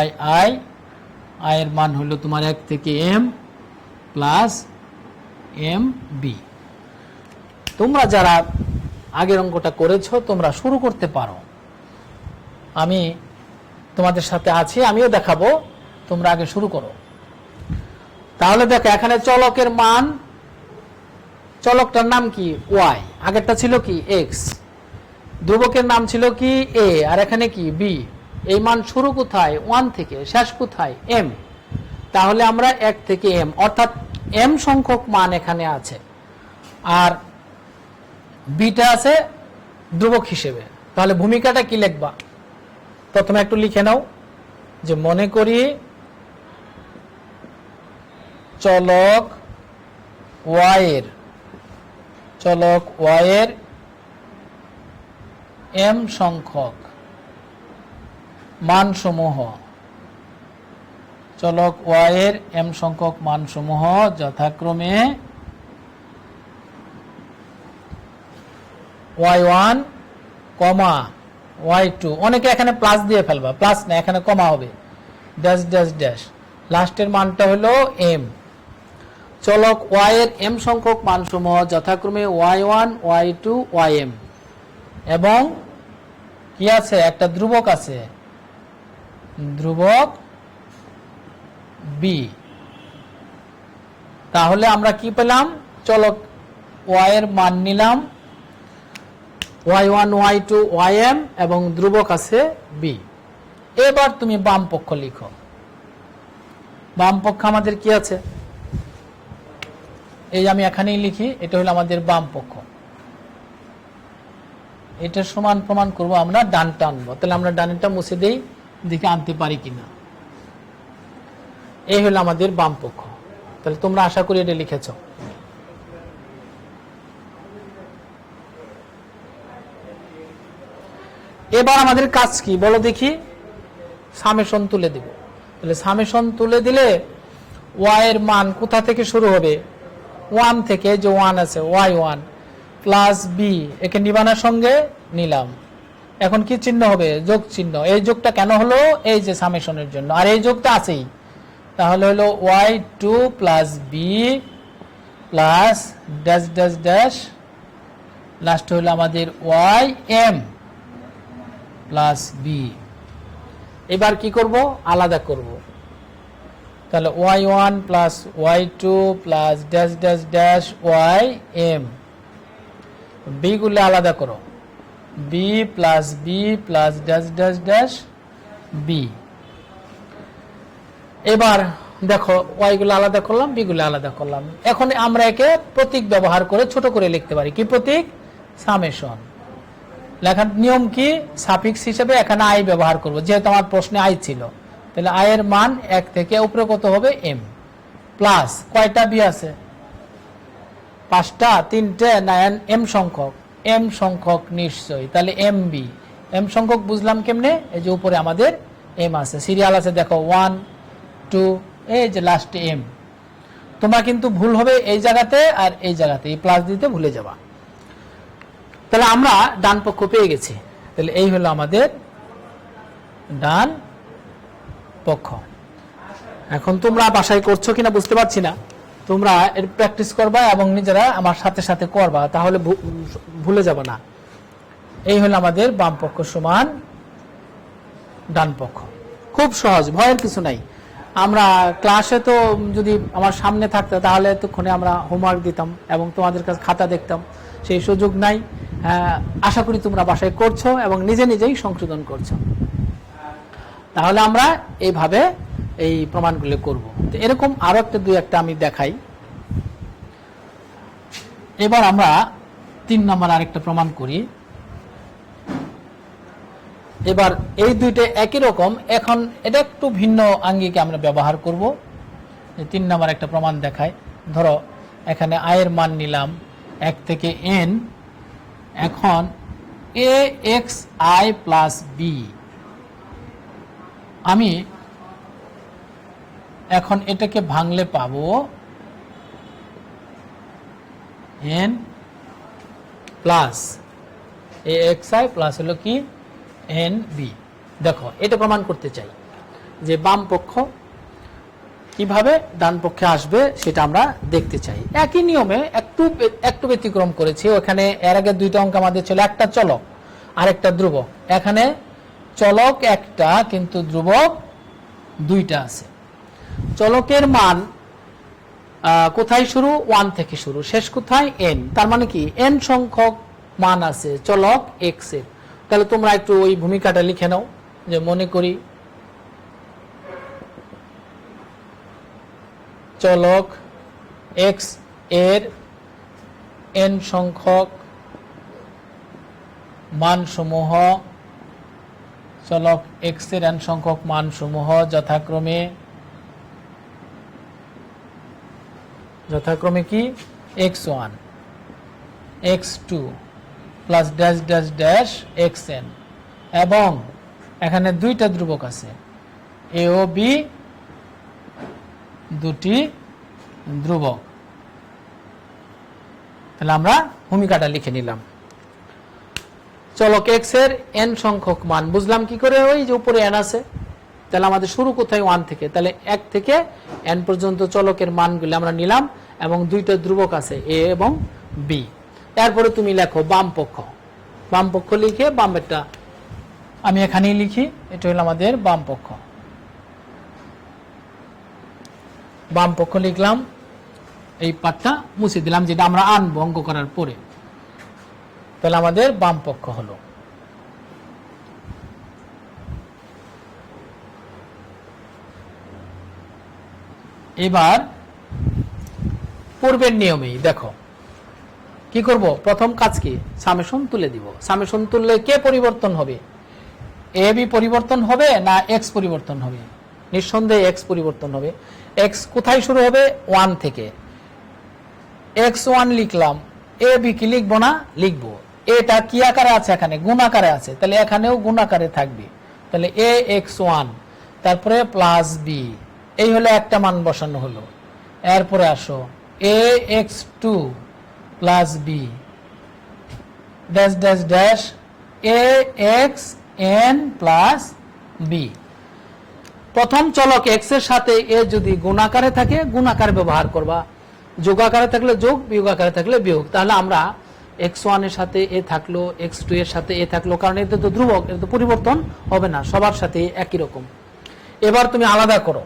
A: y i, আয়ের মান হলো তোমার 1 থেকে m প্লাস m b। তোমরা যারা আগের অঙ্কটা করেছো তোমরা শুরু করতে পারো, আমি তোমাদের সাথে আছি, আমিও দেখাবো, তোমরা আগে শুরু করো। তাহলে দেখো এখানে চলকের মান, চলকটার নাম কি y, আগেরটা ছিল কি x, ধ্রুবকের নাম ছিল কি a, আর এখানে কি b। এই মান শুরু কোথায় 1 থেকে, শেষ কোথায় m। তাহলে আমরা 1 থেকে m অর্থাৎ m সংখ্যক মান এখানে আছে, আর বিটা আছে ধ্রুবক হিসেবে। তাহলে ভূমিকাটা কি লিখবা? প্রথমে একটু লিখে নাও যে মনে করি চলক y এর m সংখ্যক মানসমূহ, চলক y এর m সংখ্যক মানসমূহ যথাক্রমে y1, y2, অনেকে এখানে প্লাস দিয়ে ফেলবা, প্লাস না এখানে কমা হবে, ড্যাশ ড্যাশ ড্যাশ, লাস্টের মানটা হলো m। চলক y এর m সংখ্যক মানসমূহ যথাক্রমে y1, y2, ym, এবং কি আছে একটা ধ্রুবক আছে, ধ্রুবক b। তাহলে আমরা কি পেলাম? চলক y এর মান নিলাম y1, y2, ym এবং ধ্রুবক আছে b। এবার তুমি বাম পক্ষ লিখো। বাম পক্ষ আমাদের কি আছে? এই আমি এখানেই লিখি, এটা হলো আমাদের বাম পক্ষ। এটা সমান প্রমাণ করব আমরা, ডানটা আনবো। তাহলে আমরা ডানটা মুছে দেই, দেখে আনতে পারি কিনা। এই হলো আমাদের বাম পক্ষ। তাহলে তোমরা আশা করি এটা লিখেছ। এবার আমাদের কাজ কি বলো দেখি? সামেশন তুলে দেব। তাহলে সামেশন তুলে দিলে y এর মান কোথা থেকে শুরু হবে? 1 থেকে, যে 1 আছে y1 প্লাস b, একে নিবানার সঙ্গে নিলাম। এখন কি চিহ্ন হবে? যোগ চিহ্ন। এই যোগটা কেন হলো? এই যে সামেশনের জন্য, আর এই যোগটা আছেই। তাহলে হলো y2 plus b plus dash dash dash, last হলো আমাদের ym প্লাস b। এবার কি করব? আলাদা করব। তাহলে y1 plus y2 plus dash dash dash ym, b গুলো আলাদা করো, b plus dash dash dash b। এবার দেখো y গুলো আলাদা করলাম, b গুলো আলাদা করলাম। এখন আমরা একে প্রতীক ব্যবহার করে ছোট করে লিখতে পারি। কি প্রতীক? সামেশন। লেখার নিয়ম কি? সাফিক্স হিসেবে এখানে i ব্যবহার করব, যেহেতু আমার প্রশ্নে i ছিল। তাহলে i এর মান 1 থেকে উপরে কত হবে? m প্লাস কয়টা b আছে? 5টা, 3টে, না m সংখ্যক? m সংখ্যক নিশ্চয়ই। তাহলে mb, m সংখ্যক বুঝলাম কেমনে? এই যে উপরে আমাদের m আছে, সিরিয়াল আছে, দেখো 1, 2, এই যে লাস্টে m। তোমরা কিন্তু ভুল হবে এই জায়গাতে আর এই জায়গাতে, এই প্লাস দিতে ভুলে যাবা। তাহলে আমরা ডান পক্ষ পেয়ে গেছি। তাহলে এই হলো আমাদের ডান পক্ষ। এখন তোমরা বাসায় করছো কিনা বুঝতে পারছি না, তোমরা এর প্র্যাকটিস করবা এবং নিজেরা আমার সাথে সাথে করবা, তাহলে ভুলে যাব না। এই হলো আমাদের বাম পক্ষ সমান ডান পক্ষ। খুব সহজ, ভয়ের কিছু নাই। আমরা ক্লাসে তো যদি আমার সামনে থাকতো তাহলে এতক্ষণে আমরা হোমওয়ার্ক দিতাম এবং তোমাদের কাছে খাতা দেখতাম, সেই সুযোগ নাই। আশা করি তোমরা বাসায় করছো এবং নিজে নিজেই সংশোধন করছো। তাহলে আমরা এইভাবে এই প্রমাণগুলো করব। তো এরকম আরো একটা আমি দেখাই। এবার আমরা 3 নম্বর আরেকটা প্রমাণ করি। এবার এই দুইটা একই রকম, এখন এটা একটু ভিন্ন আঙ্গিকে আমরা ব্যবহার করব। 3 নম্বর একটা প্রমাণ দেখাই। ধরো এখানে i এর মান নিলাম 1 থেকে n, এখন এ এক্স আই প্লাস বি, আমি এখন এটাকে ভাঙলে পাবো N plus A x I plus হলো কি এন বি। দেখো এটা প্রমাণ করতে চাই যে বাম পক্ষ কিভাবে ডান পক্ষে আসবে সেটা আমরা দেখতে চাই। একই নিয়মে একটু ব্যতিক্রম করেছি। ওখানে এর আগে দুইটা অঙ্ক আমাদের ছিল, একটা চলক আর একটা ধ্রুবক। এখানে চলক একটা কিন্তু ধ্রুবক দুইটা আছে। চলকের মান কোথায় শুরু, 1 থেকে শুরু, শেষ কোথায় n। তার মানে কি n সংখ্যক মান আছে চলক x এর। তাহলে তোমরা একটু ওই ভূমিকাটা লিখে নাও, যে মনে করি চলক x এর n সংখ্যক মানসমূহ, চলক x এর n সংখ্যক মানসমূহ যথাক্রমে কি x1 x2 plus dash dash dash xn, এবং এখানে দুইটা ধ্রুবক আছে a ও b, দুটি ধ্রুবক। তাহলে আমরা ভূমিকাটা লিখে নিলাম। চলক x এর n সংখ্যক মান বুঝলাম কি করে, ওই যে উপরে n আছে। তাহলে আমাদের শুরু কোথায়, 1 থেকে। তাহলে 1 থেকে n পর্যন্ত চলকের মানগুলো আমরা নিলাম, এবং দুইটা ধ্রুবক আছে a এবং b। তারপরে তুমি লেখো বাম পক্ষ। বাম পক্ষ লিখে বামেরটা আমি এখানেই লিখি, এটা হলো আমাদের বাম পক্ষ। বাম পক্ষ লিখলাম, এই পাঠটা মুছে দিলাম যেটা আমরা আনবো অঙ্ক করার পরে। তাহলে আমাদের বাম পক্ষ হলো। এবার পূর্বের নিয়মেই দেখো কি করব, প্রথম কাজ কি, সামেশন তুলে দিব। সামেশন তুললে কে পরিবর্তন হবে, এ বি পরিবর্তন হবে না এক্স পরিবর্তন হবে? নিঃসন্দেহে এক্স পরিবর্তন হবে। এক্স কোথায় শুরু হবে, 1 থেকে। x1 লিখলাম, এ বি কি লিখবো না, লিখবো। এটা কি আকারে আছে, এখানে গুণ আকারে আছে, তাহলে এখানেও গুণ আকারে থাকবে। তাহলে এ x1 তারপরে প্লাস বি, এই হলো একটা মান বসানো হলো। এরপরে আসো a x2 plus b dash dash dash a x n plus b. প্রথম চলক x এর সাথে এ যদি গুণ আকারে থাকে গুণ আকারে ব্যবহার করবা, যোগ আকারে থাকলে যোগ, বিয়োগ আকারে থাকলে বিয়োগ। তাহলে আমরা x1 এর সাথে এ থাকলো, x2 এর সাথে এ থাকলো, কারণ এতে তো ধ্রুবক, এটা তো পরিবর্তন হবে না, সবার সাথে একই রকম। এবার তুমি আলাদা করো,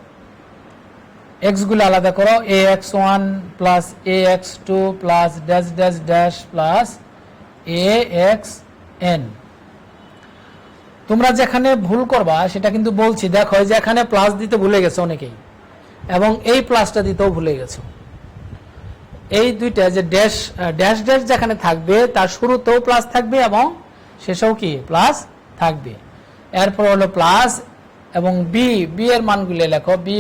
A: x গুলো আলাদা করো, ax1 plus ax2 plus dash dash dash plus axn। তোমরা যেখানে ভুল করবা সেটা কিন্তু বলছি, দেখো যে এখানে প্লাস দিতে ভুলে গেছে অনেকেই, এবং এই প্লাসটা দিতেও ভুলে গেছো। এই দুইটা যে ড্যাশ ড্যাশ ড্যাশ যেখানে থাকবে তার শুরুতেও প্লাস থাকবে এবং শেষেও কি প্লাস থাকবে। এরপর হলো প্লাস এবং বি, বি এর মানগুলো লেখো, বি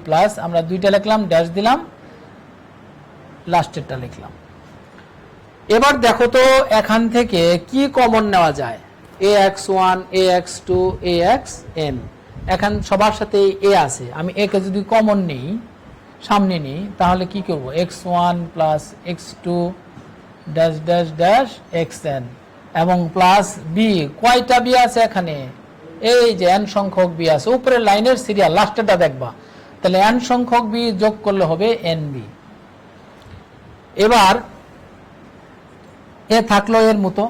A: প্লাস, আমরা দুইটা লিখলাম, ড্যাশ দিলাম, লাস্টেরটা লিখলাম। এবার দেখো তো এখান থেকে কি কমন নেওয়া যায়, ax1 ax2 axn। এখন সবার সাথে এ আছে, আমি এ কে যদি কমন নেই, সামনে নিই, তাহলে কি করব, x1 plus x2 dash dash dash xn, এবং প্লাস বি। কয়টা বি আছে এখানে, এই যে n সংখ্যক বি আছে, উপরের লাইনের সিরিয়াল লাস্টেরটা দেখবা। তাহলে n সংখ্যক বি যোগ করলে হবে nb। এবার এ থাকলো এর মতো,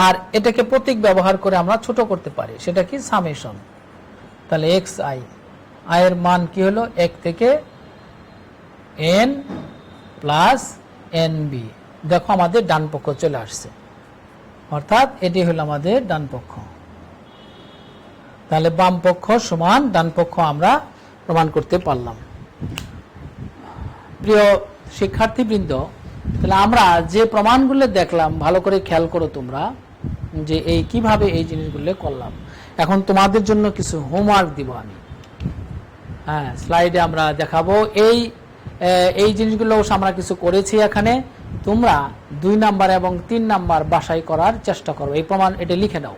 A: আর এটাকে প্রতীক ব্যবহার করে আমরা ছোট করতে পারি, সেটা কি সামেশন। তাহলে xi, i এর মান কি হলো 1 থেকে n প্লাস nb। দেখো আমাদের ডান পক্ষ চলে আসছে, অর্থাৎ এটি হলো আমাদের ডান পক্ষ। তাহলে বাম পক্ষ সমান ডান পক্ষ আমরা প্রমাণ করতে পারলাম। প্রিয় শিক্ষার্থীবৃন্দ, তাহলে আমরা যে প্রমাণগুলো দেখলাম ভালো করে খেয়াল করো তোমরা, যে এই কিভাবে এই জিনিসগুলো করলাম। এখন তোমাদের জন্য কিছু হোমওয়ার্ক দিব আমি, হ্যাঁ, স্লাইডে আমরা দেখাবো। এই জিনিসগুলো আমরা কিছু করেছি এখানে, তোমরা 2 নাম্বার এবং 3 নাম্বার বাসায় করার চেষ্টা করো। এই প্রমাণ এটা লিখে নাও,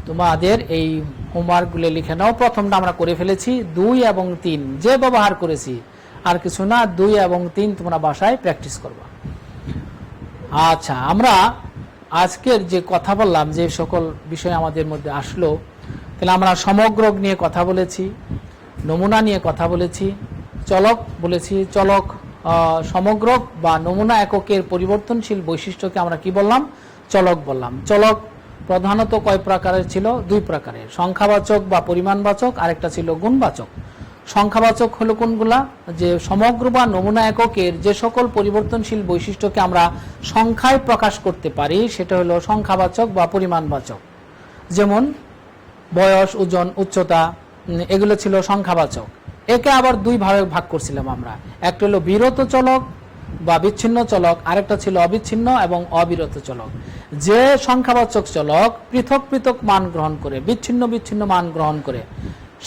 A: তোমাদের এই হোমওয়ার্কগুলো লিখে নাও। প্রথমটা আমরা করে ফেলেছি, 2 এবং 3 যে ব্যবহার করেছি, আর কিছু না। 2 এবং 3 তোমরা বাসায় প্র্যাকটিস করবা। আচ্ছা, আমরা আজকের যে কথা বললাম, যে সকল বিষয় আমাদের মধ্যে আসলো, তাহলে আমরা সমগ্রক নিয়ে কথা বলেছি, নমুনা নিয়ে কথা বলেছি, চলক বলেছি। চলক সমগ্রক বা নমুনা এককের পরিবর্তনশীল বৈশিষ্ট্যকে আমরা কি বললাম? চলক বললাম। চলক প্রধানত কয় প্রকারের ছিল? 2 প্রকারের, সংখ্যাবাচক বা পরিমাণবাচক, আরেকটা ছিল গুণবাচক। সংখ্যাবাচক হলো কোনগুলা? যে সমগ্র বা নমুনা এককের যে সকল পরিবর্তনশীল বৈশিষ্ট্যকে আমরা সংখ্যায় প্রকাশ করতে পারি সেটা হলো সংখ্যাবাচক বা পরিমাণবাচক। যেমন বয়স, ওজন, উচ্চতা, এগুলো ছিল সংখ্যাবাচক। একে আবার 2 ভাগে ভাগ করছিলাম আমরা। একটা হলো বিরত চলক বা বিচ্ছিন্ন চলক, আরেকটা ছিল অবিচ্ছিন্ন এবং অবিরত চলক। যে সংখ্যাবাচক চলক পৃথক পৃথক মান গ্রহণ করে, বিচ্ছিন্ন বিচ্ছিন্ন মান গ্রহণ করে,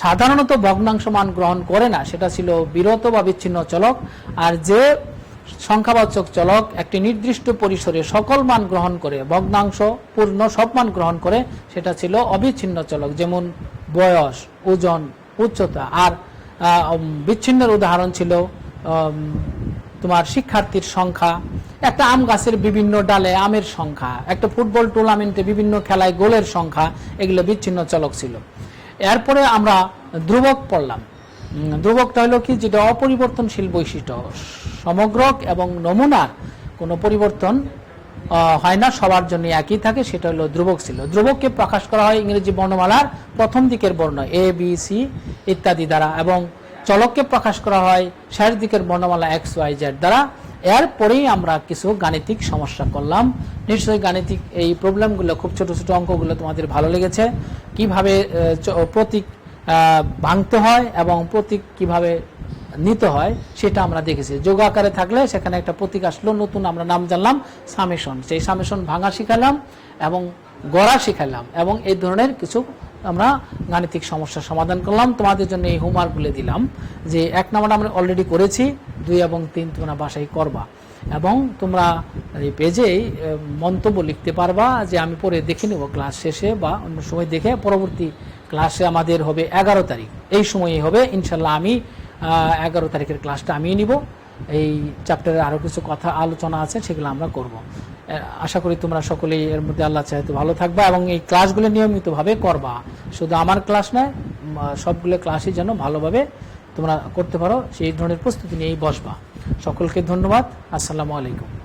A: সাধারণত ভগ্নাংশ মান গ্রহণ করে না, সেটা ছিল বিরত বা বিচ্ছিন্ন চলক। আর যে সংখ্যাবাচক চলক একটি নির্দিষ্ট পরিসরে সকল মান গ্রহণ করে, ভগ্নাংশ পূর্ণ সব মান গ্রহণ করে, সেটা ছিল অবিচ্ছিন্ন চলক। যেমন বয়স, ওজন, উচ্চতা। আর বিচ্ছিন্নের উদাহরণ ছিল তোমার শিক্ষার্থীর সংখ্যা, একটা আম গাছের বিভিন্ন ডালে আমের সংখ্যা, একটা ফুটবল টুর্নামেন্টে বিভিন্ন খেলায় গোলের সংখ্যা, এগুলো বিচ্ছিন্ন চলক ছিল। এরপরে আমরা ধ্রুবক পড়লাম। ধ্রুবকটা হলো কি? যেটা অপরিবর্তনশীল বৈশিষ্ট্য, সমগ্রক এবং নমুনার কোনো পরিবর্তন হয় না, সবার জন্য একই থাকে, সেটা হলো ধ্রুবক ছিল। ধ্রুবককে প্রকাশ করা হয় ইংরেজি বর্ণমালার প্রথম দিকের বর্ণ এ, বি, সি ইত্যাদি দ্বারা, এবং চলককে প্রকাশ করা হয় শেষ দিকের বর্ণমালা এক্স, ওয়াই, জেড দ্বারা। এরপরেই আমরা কিছু গাণিতিক সমস্যা করলাম। নিশ্চয়ই গাণিতিক এই প্রবলেমগুলো, খুব ছোট ছোট অঙ্কগুলো তোমাদের ভালো লেগেছে। কিভাবে প্রতীক ভাঙতে হয় এবং প্রতীক কিভাবে নিতে হয় সেটা আমরা দেখেছি। যোগ আকারে থাকলে সেখানে একটা প্রতীক আসলো, নতুন আমরা নাম জানলাম সামেশন। সেই সামেশন ভাঙা শিখালাম এবং গড়া শিখালাম, এবং এই ধরনের কিছু আমরা গাণিতিক সমস্যার সমাধান করলাম। তোমাদের জন্য এই হোমওয়ার্কগুলো দিলাম, যে 1 নম্বর আমরা অলরেডি করেছি, 2 এবং 3 তোমরা বাসায় করবা, এবং তোমরা এই পেজেই মন্তব্য লিখতে পারবা যে আমি পরে দেখে নেব ক্লাস শেষে বা অন্য সময় দেখে। পরবর্তী ক্লাসে আমাদের হবে 11 তারিখ, এই সময়ে হবে ইনশাল্লাহ। আমি 11 তারিখের ক্লাসটা আমি নিব। এই চ্যাপ্টারে আরও কিছু কথা আলোচনা আছে, সেগুলো আমরা করব। আশা করি তোমরা সকলেই এর মধ্যে আল্লাহ চাইতে ভালো থাকবা এবং এই ক্লাসগুলো নিয়মিতভাবে করবা। শুধু আমার ক্লাস নয়, সবগুলো ক্লাসই যেন ভালোভাবে তোমরা করতে পারো, সেই ধরনের প্রস্তুতি নিয়েই বসবা। সকলকে ধন্যবাদ। আসসালামু আলাইকুম।